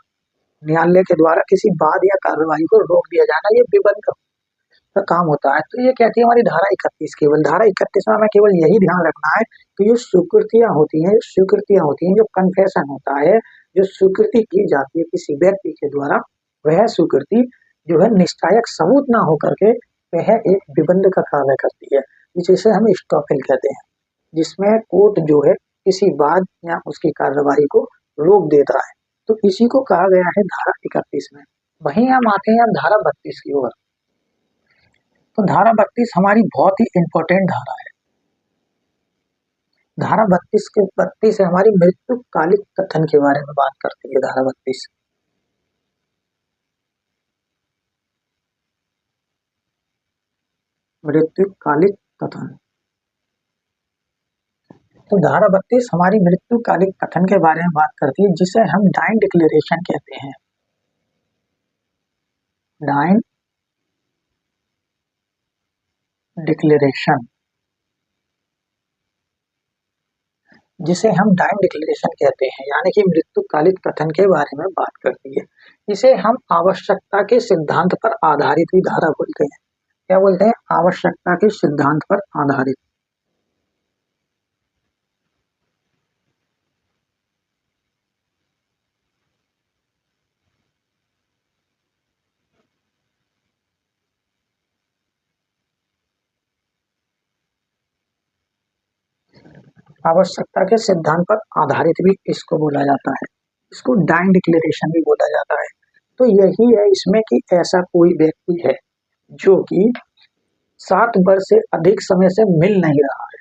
A: न्यायालय के द्वारा किसी वाद या कार्यवाही को रोक दिया जाना, ये विबंध का काम होता है। तो ये कहती है हमारी धारा 31, केवल धारा 31 में हमें केवल यही ध्यान रखना है कि जो स्वीकृतियां होती हैं, स्वीकृतियां होती हैं, जो कन्फेशन होता है, जो स्वीकृति की जाती है किसी व्यक्ति के द्वारा, वह स्वीकृति जो है निश्चायक सबूत ना होकर के वह एक विबंध का कार्य करती है, जिसे हम स्टॉपेल कहते हैं, जिसमें कोर्ट जो है किसी वाद या उसकी कार्यवाही को रोक देता है। तो इसी को कहा गया है धारा 31 में। वहीं हम आते हैं धारा 32 की ओर। तो धारा 32 हमारी बहुत ही इंपॉर्टेंट धारा है। धारा 32 है हमारी मृत्युकालिक कथन के बारे में बात करती है धारा 32। मृत्युकालिक कथन। तो धारा 32 हमारी मृत्युकालिक कथन के बारे में बात करती है, जिसे हम डाइन डिक्लेरेशन कहते हैं। डाइन डिक्लेरेशन, जिसे हम डाइन डिक्लेरेशन कहते हैं, यानी कि मृत्युकालिक कथन के बारे में बात करती है। इसे हम आवश्यकता के सिद्धांत पर आधारित भी धारा बोलते हैं। क्या बोलते हैं? आवश्यकता के सिद्धांत पर आधारित। आवश्यकता के सिद्धांत पर आधारित भी इसको बोला जाता है। इसको डाइन डिक्लेरेशन भी बोला जाता है। तो यही है इसमें कि ऐसा कोई व्यक्ति है जो कि 7 वर्ष से अधिक समय से मिल नहीं रहा है,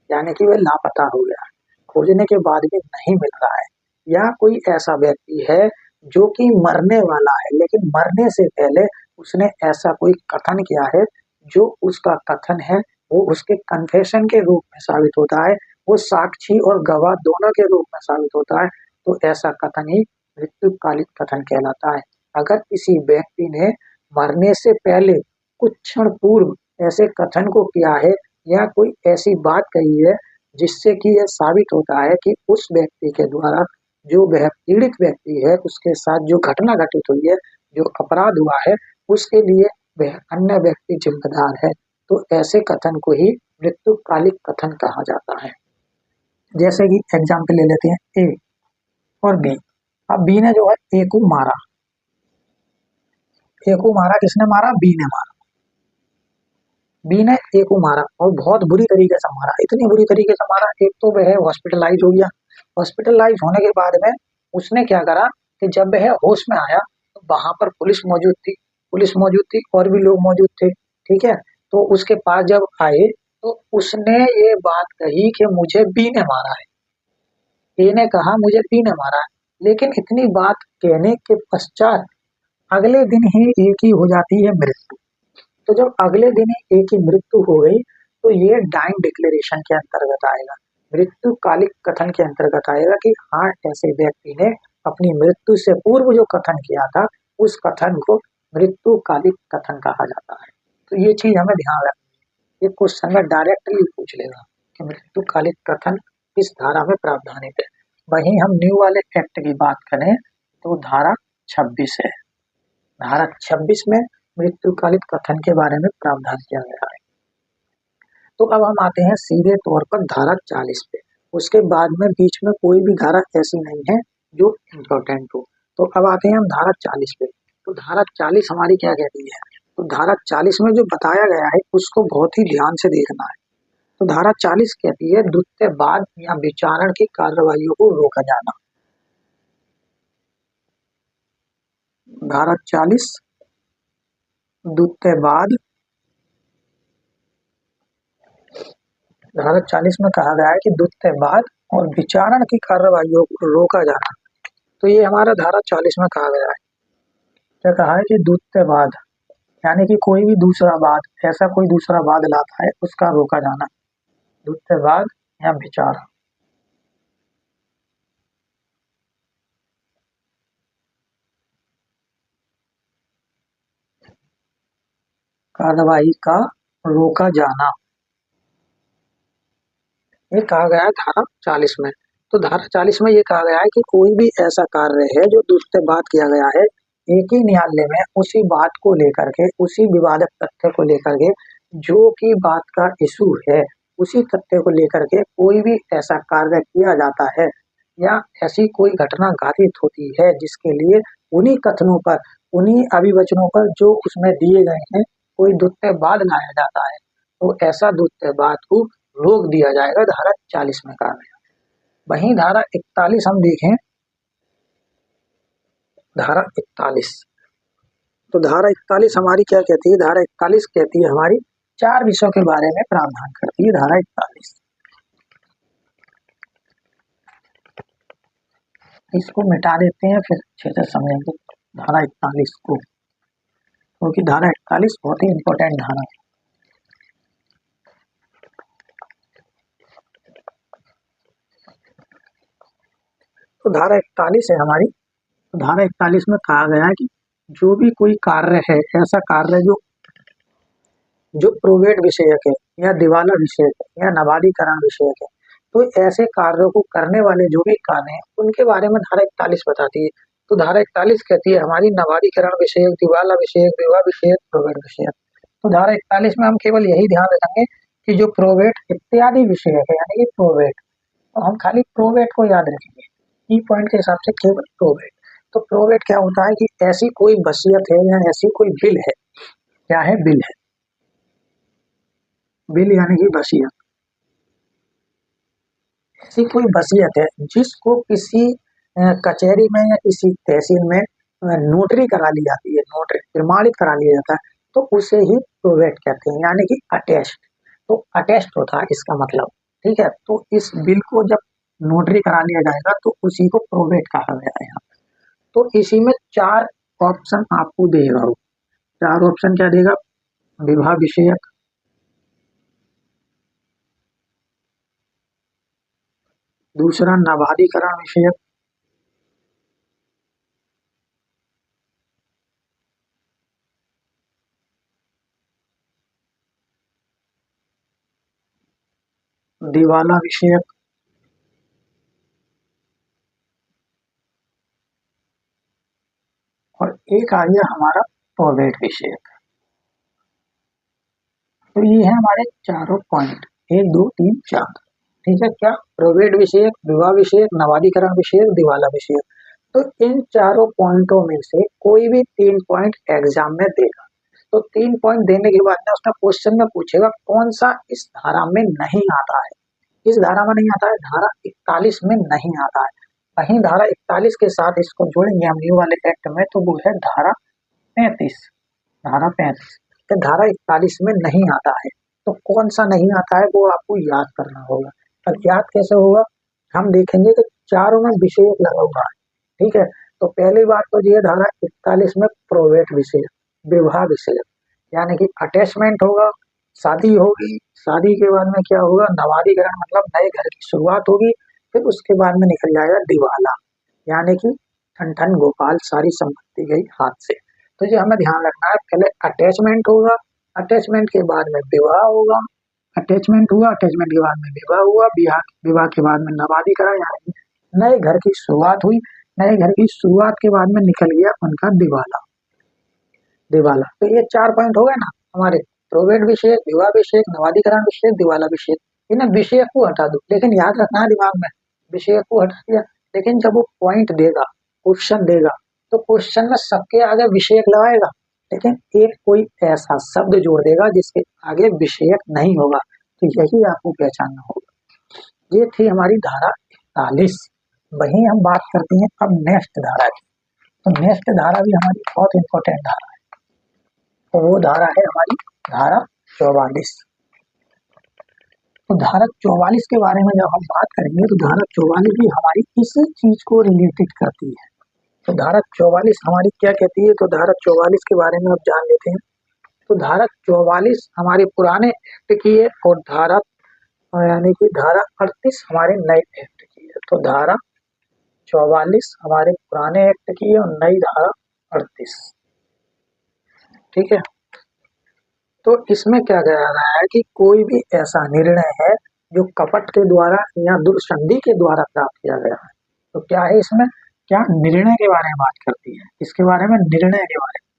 A: यानी कि वह लापता हो गया है, खोजने के बाद भी नहीं मिल रहा है। या कोई ऐसा व्यक्ति है जो कि मरने वाला है, लेकिन मरने से पहले उसने ऐसा कोई कथन किया है जो उसका कथन है वो उसके कन्फेशन के रूप में साबित होता है, वो साक्षी और गवाह दोनों के रूप में साबित होता है। तो ऐसा कथन ही मृत्युकालिक कथन कहलाता है। अगर किसी व्यक्ति ने मरने से पहले कुछ क्षण पूर्व ऐसे कथन को किया है या कोई ऐसी बात कही है जिससे कि यह साबित होता है कि उस व्यक्ति के द्वारा जो वह पीड़ित व्यक्ति है उसके साथ जो घटना घटित हुई है, जो अपराध हुआ है, उसके लिए वह अन्य व्यक्ति जिम्मेदार है, तो ऐसे कथन को ही मृत्युकालिक कथन कहा जाता है। जैसे कि एग्जाम्पल ले लेते हैं ए और बी। अब बी ने जो है ए को मारा, ए को मारा, किसने मारा? बी ने मारा। बी ने ए को मारा और बहुत बुरी तरीके से मारा, इतनी बुरी तरीके से मारा, एक तो वह हॉस्पिटलाइज हो गया। हॉस्पिटलाइज होने के बाद में उसने क्या करा कि जब वह होश में आया तो वहां पर पुलिस मौजूद थी, और भी लोग मौजूद थे, ठीक है। तो उसके पास जब आए तो उसने ये बात कही कि मुझे बी ने मारा है। ए ने कहा मुझे बी ने मारा है, लेकिन इतनी बात कहने के पश्चात अगले दिन ही ए की हो जाती है मृत्यु। तो जब अगले दिन ही ए की मृत्यु हो गई तो ये डाइन डिक्लेरेशन के अंतर्गत आएगा, मृत्युकालिक कथन के अंतर्गत आएगा कि हाँ ऐसे व्यक्ति ने अपनी मृत्यु से पूर्व जो कथन किया था उस कथन को मृत्युकालिक कथन कहा जाता है। तो ये चीज हमें ध्यान रखनी है। ये क्वेश्चन में डायरेक्टली पूछ लेगा कि मृत्युकालिक कथन किस धारा में प्रावधानित है। वहीं हम न्यू वाले एक्ट की बात करें तो धारा 26 है। धारा 26 में मृत्युकालिक कथन के बारे में प्रावधान किया गया है। तो अब हम आते हैं सीधे तौर पर धारा 40 पे। उसके बाद में बीच में कोई भी धारा ऐसी नहीं है जो इम्पोर्टेंट हो। तो अब आते हैं हम धारा 40 पे। तो धारा 40 हमारी क्या कहती है? तो धारा 40 में जो बताया गया है उसको बहुत ही ध्यान से देखना है। तो धारा 40 कहती है द्वितीयवाद या विचारण की कार्रवाइयों को रोका जाना। धारा 40 द्वितीयवाद, धारा 40 में कहा गया है कि द्वितीयवाद और विचारण की कार्रवाइयों को रोका जाना। तो ये हमारा धारा 40 में कहा गया है। क्या कहा है कि द्वितीयवाद यानी कि कोई भी दूसरा वाद, ऐसा कोई दूसरा वाद लाता है उसका रोका जाना, द्वितीयवाद या विचारण। कार्रवाई का रोका जाना, ये कहा गया है धारा 40 में। तो धारा 40 में ये कहा गया है कि कोई भी ऐसा कार्य है जो द्वितीयवाद किया गया है, एक ही न्यायालय में उसी बात को लेकर के, उसी विवादक तथ्य को लेकर के, जो कि बात का इशू है, उसी तथ्य को लेकर के कोई भी ऐसा कार्य किया जाता है या ऐसी कोई घटना घटित होती है जिसके लिए उन्हीं कथनों पर, उन्हीं अभिवचनों पर जो उसमें दिए गए हैं कोई द्वितीयवाद लाया जाता है, तो ऐसा द्वितीयवाद को रोक दिया जाएगा, धारा 40 में कहा गया। वहीं धारा 41 हम देखें, धारा 41, तो धारा 41 हमारी क्या कहती है? धारा 41 कहती है हमारी 4 विषयों के बारे में प्रावधान करती है धारा 41। इसको मिटा देते हैं फिर अच्छे से समझेंगे धारा 41 को, क्योंकि धारा 41 बहुत ही इंपॉर्टेंट धारा है। तो धारा 41 है हमारी। तो धारा 41 में कहा गया है कि जो भी कोई कार्य है, ऐसा कार्य जो जो प्रोवेट विषयक है या दिवाला विषयक है या नवादीकरण विषयक है, तो ऐसे कार्यों को करने वाले जो भी कार्य हैं उनके बारे में धारा 41 बताती है। तो धारा 41 कहती है हमारी नवादीकरण विषयक, दिवाला विषयक, विवाह विषयक, प्रोवेट विषयक। तो धारा 41 में हम केवल यही ध्यान रखेंगे कि जो प्रोवेट इत्यादि विषयक है यानी कि प्रोवेट, तो हम खाली प्रोवेट को याद रखेंगे की पॉइंट के हिसाब से, केवल प्रोवेट। तो प्रोवेट क्या होता है कि ऐसी कोई वसीयत है या ऐसी कोई बिल है, क्या है, बिल है, बिल यानी कि वसीयत, ऐसी कोई वसीयत है जिसको किसी कचहरी में या किसी तहसील में नोटरी करा ली जाती है, नोटरी प्रमाणित करा लिया जाता है, तो उसे ही प्रोवेट कहते हैं यानी कि अटेस्ट। तो अटेस्ट होता है इसका मतलब, ठीक है। तो इस बिल को जब नोटरी करा लिया जाएगा तो उसी को प्रोवेट कहा गया है यहाँ पे। तो इसी में 4 ऑप्शन आपको देगा वो। 4 ऑप्शन क्या देगा? विवाह विषयक, दूसरा नवादीकरण विषयक, दिवाला विषयक, और एक आ गया हमारा प्रोवेट विषयक। तो ये है हमारे चारों पॉइंट, 1 2 3 4, ठीक है। क्या? प्रोवेट विषयक, विवाह विषयक, नवादीकरण विषयक, दिवाला विषयक। तो इन चारों पॉइंटों में से कोई भी 3 पॉइंट एग्जाम में देगा। तो 3 पॉइंट देने के बाद में उसका क्वेश्चन में पूछेगा कौन सा इस धारा में नहीं आता है। इस धारा में नहीं आता है, धारा 41 में नहीं आता है। कहीं धारा 41 के साथ इसको जोड़ेंगे हम न्यू वाले एक्ट में, तो वो है धारा 35। धारा 35 तो धारा 41 में नहीं आता है। तो कौन सा नहीं आता है वो आपको याद करना होगा। अब याद कैसे होगा? हम देखेंगे कि चारों में विषयक लगा हुआ है, ठीक है। तो पहली बात तो ये धारा 41 में प्रोवेट विषय, विवाह विषय यानी कि अटैचमेंट होगा, शादी होगी, शादी के बाद में क्या होगा, नवादीकरण मतलब नए घर की शुरुआत होगी, फिर उसके बाद में निकल जाएगा दिवाला यानी कि ठन ठन गोपाल सारी संपत्ति गई हाथ से। तो ये हमें ध्यान रखना है, पहले अटैचमेंट होगा, अटैचमेंट के बाद में विवाह होगा, अटैचमेंट हुआ, अटैचमेंट के बाद में विवाह हुआ, विवाह के बाद में नवादीकरण यानी नए घर की शुरुआत हुई, नए घर की शुरुआत के बाद में निकल गया उनका दिवाला। दिवाला तो ये 4 पॉइंट हो गए ना हमारे, प्रोवेट विषय, विवाह विषय, नवादीकरण विषय, दिवाला विषय। इन्हें विषय को हटा दो, लेकिन याद रखना है दिमाग में, विषय को हटा दिया, लेकिन जब वो पॉइंट देगा, क्वेश्चन देगा, तो क्वेश्चन में सबके आगे विषयक लगाएगा, लेकिन एक कोई ऐसा शब्द जोड़ देगा जिसके आगे विषयक नहीं होगा। तो यही आपको पहचानना होगा। ये थी हमारी धारा 41। वहीं हम बात करते हैं अब नेक्स्ट धारा की। तो नेक्स्ट धारा भी हमारी बहुत इंपॉर्टेंट धारा है, तो वो धारा है हमारी धारा 44। तो धारा 44 के बारे में जब हम बात करेंगे तो धारा 44 भी हमारी इसी चीज को रिलेटेड करती है। तो धारा 44 हमारी क्या कहती है? तो धारा 44 के बारे में अब जान लेते हैं। तो धारा 44 हमारे पुराने एक्ट की है और धारा यानी कि धारा 38 हमारे नए एक्ट की है। तो धारा 44 हमारे पुराने एक्ट की है और नई धारा 38, ठीक है। तो इसमें क्या कहा गया है कि कोई भी ऐसा निर्णय है जो कपट के द्वारा या दुर्संधि के द्वारा प्राप्त किया गया है। तो क्या है इसमें? क्या निर्णय के बारे में बात करती है, इसके बारे में, निर्णय के बारे में,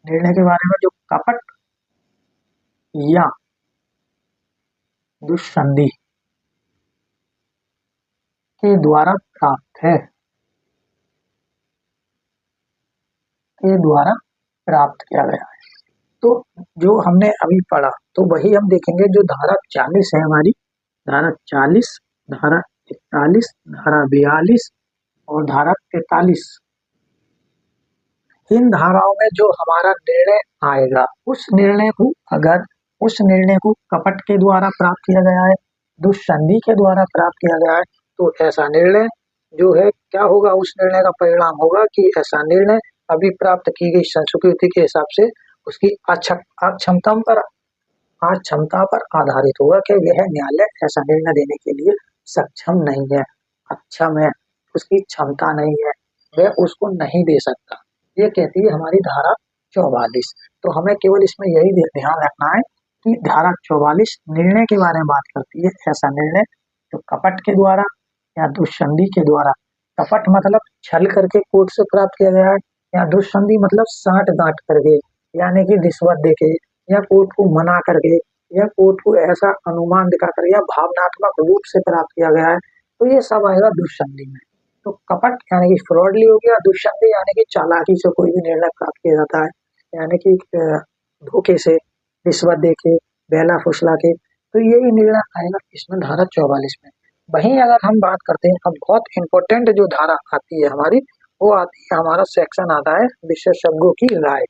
A: निर्णय के बारे में जो कपट या दुष्संधि के द्वारा प्राप्त है, के द्वारा प्राप्त किया गया है। तो जो हमने अभी पढ़ा तो वही हम देखेंगे। जो धारा 40 है हमारी, धारा 40, धारा 41, धारा 42 और धारा 43, इन धाराओं में जो हमारा निर्णय आएगा, उस निर्णय को अगर उस निर्णय को कपट के द्वारा प्राप्त किया गया है, दुष्संधि के द्वारा प्राप्त किया गया है, तो ऐसा निर्णय जो है क्या होगा, उस निर्णय का परिणाम होगा कि ऐसा निर्णय अभी प्राप्त की गई संस्कृति के हिसाब से उसकी अक्षमता पर आधारित होगा कि वह न्यायालय ऐसा निर्णय देने के लिए सक्षम नहीं है, अक्षम है। उसकी क्षमता नहीं है, वह उसको नहीं दे सकता। ये कहती है हमारी धारा 44। तो हमें केवल इसमें यही ध्यान रखना है कि धारा 44 निर्णय के बारे में बात करती है। ऐसा निर्णय जो कपट के द्वारा या दुष्संधि के द्वारा, कपट मतलब छल करके कोर्ट से प्राप्त किया गया है, या दुष्संधि मतलब साठ गांठ करके, यानी कि रिश्वत देके या कोर्ट को मना करके या कोर्ट को ऐसा अनुमान दिखाकर या भावनात्मक रूप से प्राप्त किया गया है, तो ये सब आएगा दुष्संधि में। तो कपट यानी कि फ्रॉडली हो गया, दुष्संधि यानी कि चालाकी से कोई भी निर्णय प्राप्त किया जाता है, यानी कि धोखे से, रिश्वत देके, बहला फुसला के, तो यही निर्णय आएगा इसमें धारा 44 में। वहीं अगर हम बात करते हैं, अब बहुत इंपॉर्टेंट जो धारा आती है हमारी, वो आती है, हमारा सेक्शन आता है विशेषज्ञों की राय।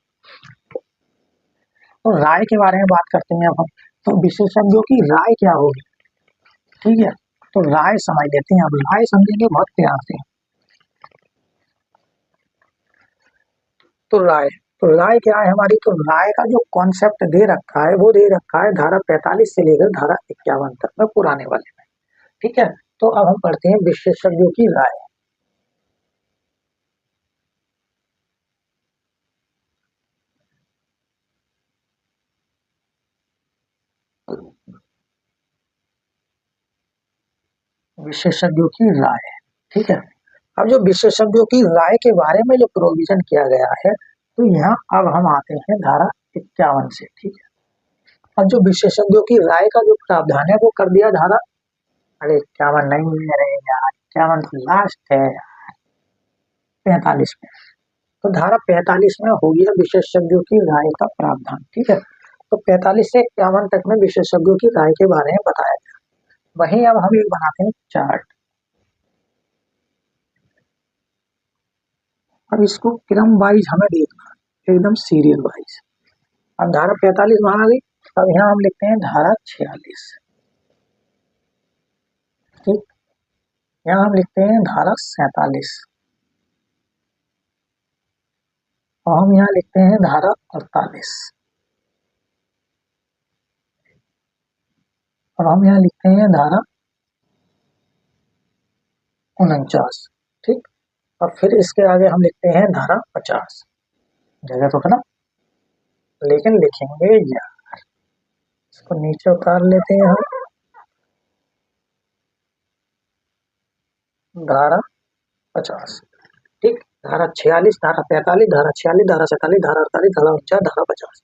A: तो राय के बारे में बात करते हैं अब हम। तो विशेषज्ञों की राय क्या होगी, ठीक है। तो राय समझ लेते हैं, अब राय समझेंगे बहुत प्यार से। तो राय क्या है हमारी, तो राय का जो कॉन्सेप्ट दे रखा है वो दे रखा है धारा 45 से लेकर धारा 51 तक में, पुराने वाले में, ठीक है। तो अब हम पढ़ते हैं विशेषज्ञों की राय। विशेषज्ञों की राय, ठीक है। अब जो विशेषज्ञों की राय के बारे में जो प्रोविजन किया गया है, तो यहाँ अब हम आते हैं धारा 51 से, ठीक है। अब जो विशेषज्ञों की राय का जो प्रावधान है वो कर दिया धारा, अरे 51 नहीं है, अरे यार 51 तो लास्ट है, 45 में। तो धारा 45 में हो गया विशेषज्ञों की राय का प्रावधान, ठीक है। तो 45 से 51 तक में विशेषज्ञों की राय के बारे में बताया गया। वहीं अब हम एक बनाते हैं चार्ट। अब इसको क्रम वाइज हमें देखना है, एकदम सीरियल वाइज। अब धारा 45 में आ गई, अब यहाँ हम लिखते हैं धारा 46, ठीक। यहाँ हम लिखते हैं धारा 47, और हम यहाँ लिखते हैं धारा 48, और हम यहाँ लिखते हैं धारा 49, ठीक। और फिर इसके आगे हम लिखते हैं धारा 50। जगह तो खत्म, लेकिन लिखेंगे यार, इसको नीचे उतार लेते हैं हम। धारा 50, ठीक। धारा 46, धारा 45, धारा 46, धारा 47, धारा 48, धारा 49, धारा 50।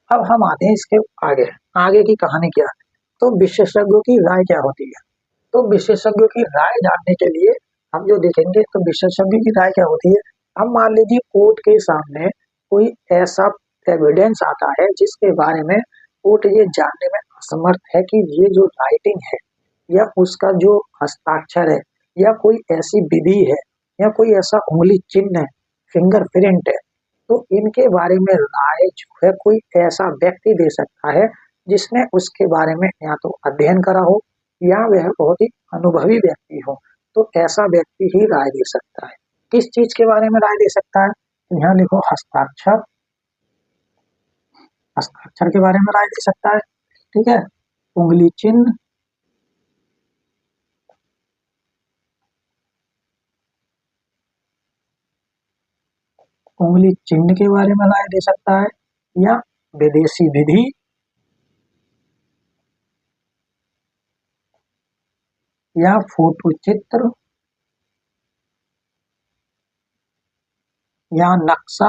A: अब हम आते हैं इसके आगे, आगे की कहानी क्या है। तो विशेषज्ञों की राय क्या होती है, तो विशेषज्ञों की राय जानने के लिए हम जो देखेंगे, तो विशेषज्ञों की राय क्या होती है। अब मान लीजिए कोर्ट के सामने कोई ऐसा एविडेंस आता है जिसके बारे में कोर्ट ये जानने में असमर्थ है कि ये जो राइटिंग है या उसका जो हस्ताक्षर है या कोई ऐसी विधि है या कोई ऐसा उंगली चिन्ह है, फिंगरप्रिंट है, तो इनके बारे में राय जो है कोई ऐसा व्यक्ति दे सकता है जिसने उसके बारे में या तो अध्ययन करा हो या वह बहुत ही अनुभवी व्यक्ति हो। तो ऐसा व्यक्ति ही राय दे सकता है। किस चीज के बारे में राय दे सकता है, तो यहाँ लिखो हस्ताक्षर, हस्ताक्षर के बारे में राय दे सकता है, ठीक है। उंगली चिन्ह, उंगली चिन्ह के बारे में राय दे सकता है, या विदेशी विधि, या फोटो चित्र, या नक्शा।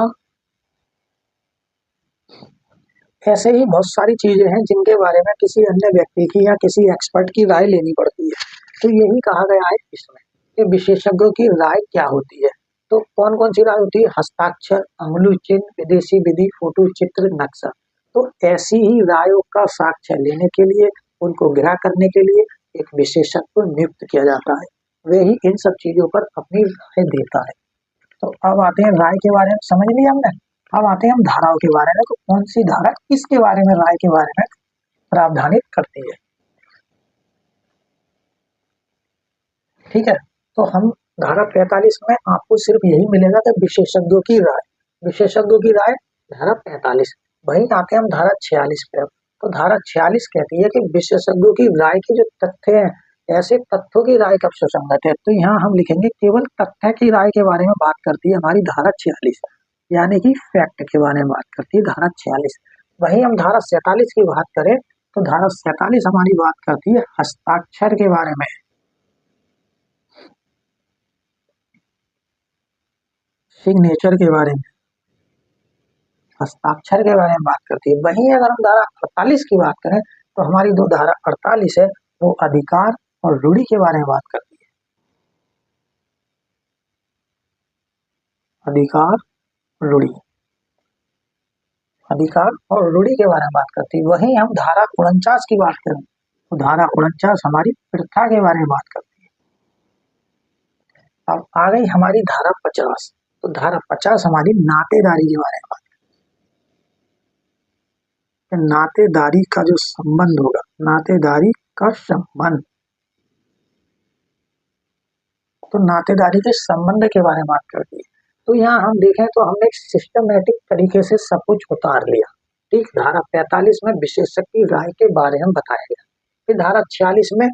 A: ऐसे ही बहुत सारी चीजें हैं जिनके बारे में किसी अन्य व्यक्ति की या किसी एक्सपर्ट की राय लेनी पड़ती है। तो यही कहा गया है इसमें कि विशेषज्ञों की राय क्या होती है। तो कौन कौन सी राय होती है, हस्ताक्षर, उंगली चिन्ह, विदेशी विधि, फोटो चित्र, नक्शा। तो ऐसी ही रायों का साक्ष्य लेने के लिए, उनको ग्रह करने के लिए एक विशेषज्ञ को नियुक्त किया जाता है, वही इन सब चीजों पर अपनी राय देता है। तो अब आते हैं राय के बारे में, समझ लिया हमने। अब आते हैं हम धाराओं के बारे में, तो कौन सी धारा किसके बारे में, राय के बारे में प्रावधानित करती है, ठीक है। तो हम धारा 45 में आपको सिर्फ यही मिलेगा कि विशेषज्ञों की राय, विशेषज्ञों की राय धारा 45। वहीं आते हैं हम धारा 46 पे। तो धारा 46 कहती है कि विशेषज्ञों की राय के जो तथ्य हैं ऐसे तथ्यों की राय कब सुसंगत है, तो यहाँ हम लिखेंगे केवल तथ्य की राय के बारे में बात करती है हमारी धारा 46, यानी कि फैक्ट के बारे में बात करती है धारा 46। वहीं हम धारा 47 की बात करें तो धारा 47 हमारी बात करती है हस्ताक्षर के बारे में, सिग्नेचर के बारे में, हस्ताक्षर के बारे में बात करती है। वहीं अगर हम धारा 48 की बात करें तो हमारी जो धारा 48 है वो अधिकार और रूढ़ी के बारे में बात करती है, अधिकार रूढ़ी, अधिकार और रूढ़ी के बारे में बात करती है। वहीं हम धारा 49 की बात करें तो धारा 49 हमारी प्रथा के बारे में बात करती है। अब आ गई हमारी धारा 50, तो धारा 50 हमारी नातेदारी के बारे में बात करती है। नातेदारी का जो संबंध होगा, नातेदारी का संबंध, तो नातेदारी के संबंध के बारे में बात करती है। तो यहाँ हम देखें तो हमने एक सिस्टमेटिक तरीके से सब कुछ उतार लिया। ठीक, धारा 45 में विशेषज्ञ की राय के बारे में बताया गया, फिर धारा 46 में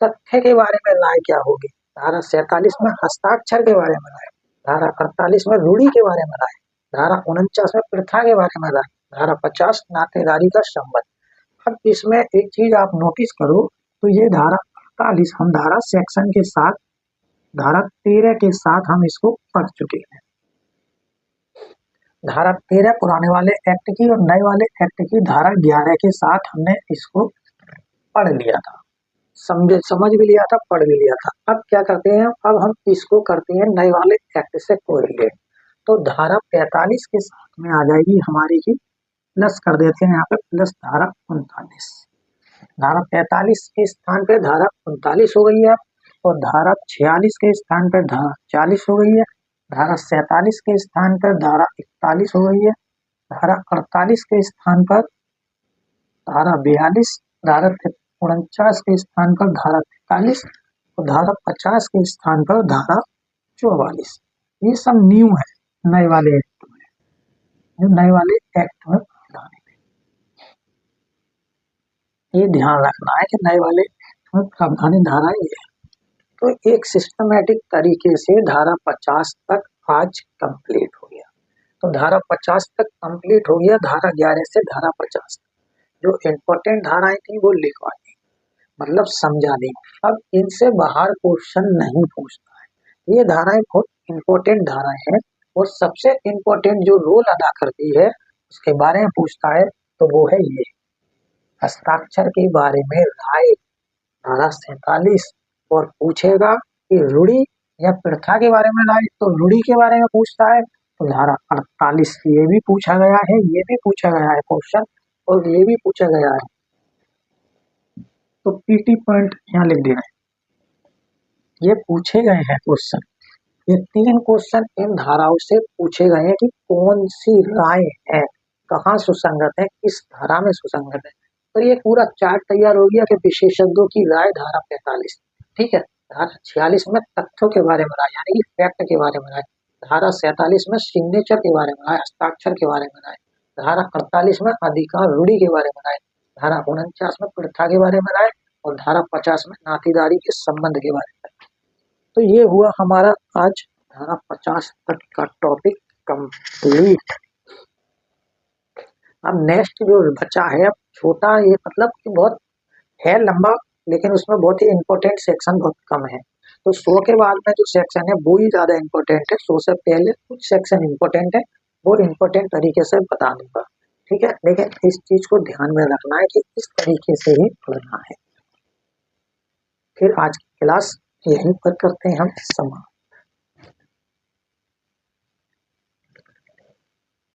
A: तथ्य के बारे में राय क्या होगी, धारा 47 में हस्ताक्षर के बारे में राय, धारा 48 में रूढ़ी के बारे में राय, धारा 49 में प्रथा के बारे में राय, धारा 50 नातेदारी का संबंध। अब इसमें एक चीज आप नोटिस करो, तो ये धारा 48 हम धारा सेक्शन के साथ धारा 13 के साथ हम इसको पढ़ चुके हैं। धारा 13 पुराने वाले एक्ट की और नए वाले एक्ट की धारा 11 के साथ हमने इसको पढ़ लिया था, समझ भी लिया था, पढ़ भी लिया था। अब क्या करते हैं, अब हम इसको करते हैं नए वाले एक्ट से कोरिलेट। तो धारा 45 के साथ में आ जाएगी हमारी की, प्लस कर देते हैं यहाँ पे, प्लस धारा 39, धारा 45 के स्थान पे धारा 39 हो गई है, और धारा 46 के स्थान पर धारा 40 हो गई है, धारा 47 के स्थान पर धारा 41 हो गई है, धारा 48 के स्थान पर धारा 42, धारा 49 के स्थान पर धारा 43 और धारा 50 के स्थान पर धारा 44। ये सब न्यू है नए वाले एक्ट में, जो नए वाले एक्ट में प्रावधान है। ये ध्यान रखना है कि नए वाले एक्ट में प्रावधान धारा ये है। तो एक सिस्टमेटिक तरीके से धारा 50 तक आज कंप्लीट हो गया। तो धारा 50 तक कंप्लीट हो गया, धारा 11 से धारा 50 तक जो इम्पोर्टेंट धाराएं थी वो लिखवा दी, मतलब समझा दी। अब इनसे बाहर क्वेश्चन नहीं पूछता है, ये धाराएं बहुत इम्पोर्टेंट धाराएं हैं, और सबसे इम्पोर्टेंट जो रोल अदा करती है उसके बारे में पूछता है, तो वो है ये हस्ताक्षर के बारे में राय, धारा 47। और पूछेगा कि रूढ़ी या प्रथा के बारे में राय, तो रूढ़ी के बारे में पूछता है, तो धारा 48 ये भी पूछा गया है, ये भी पूछा गया है क्वेश्चन, और ये भी पूछा गया है। तो पीटी पॉइंट यहाँ लिख देना है, ये पूछे गए हैं क्वेश्चन, ये 3 क्वेश्चन इन धाराओं से पूछे गए हैं कि कौन सी राय है, कहाँ सुसंगत है, किस धारा में सुसंगत है। तो ये पूरा चार्ट तैयार हो गया कि विशेषज्ञों की राय धारा 45, ठीक है। धारा 46 में तथ्यों के बारे में राय, यानी कि फैक्ट के बारे में राय, धारा 47 में सिग्नेचर के बारे में राय, हस्ताक्षर के बारे में राय, धारा 48 में अधिकार रूढ़ी के बारे में राय, धारा 49 में प्रथा के बारे में राय, और धारा 50 में नातेदारी के संबंध के बारे में। तो ये हुआ हमारा आज धारा 50 तक का टॉपिक कंप्लीट। अब नेक्स्ट जो बचा है, अब छोटा, ये मतलब कि बहुत है लंबा, लेकिन उसमें बहुत ही इम्पोर्टेंट सेक्शन बहुत कम है। तो 100 के बाद में जो सेक्शन है वो ही ज्यादा इम्पोर्टेंट है, 100 से पहले कुछ सेक्शन इम्पोर्टेंट है, वो इम्पोर्टेंट तरीके से बता दूंगा, ठीक है। लेकिन इस चीज को ध्यान में रखना है कि इस तरीके से ही पढ़ना है। फिर आज की क्लास यहीं पर करते हैं हम समाप्त।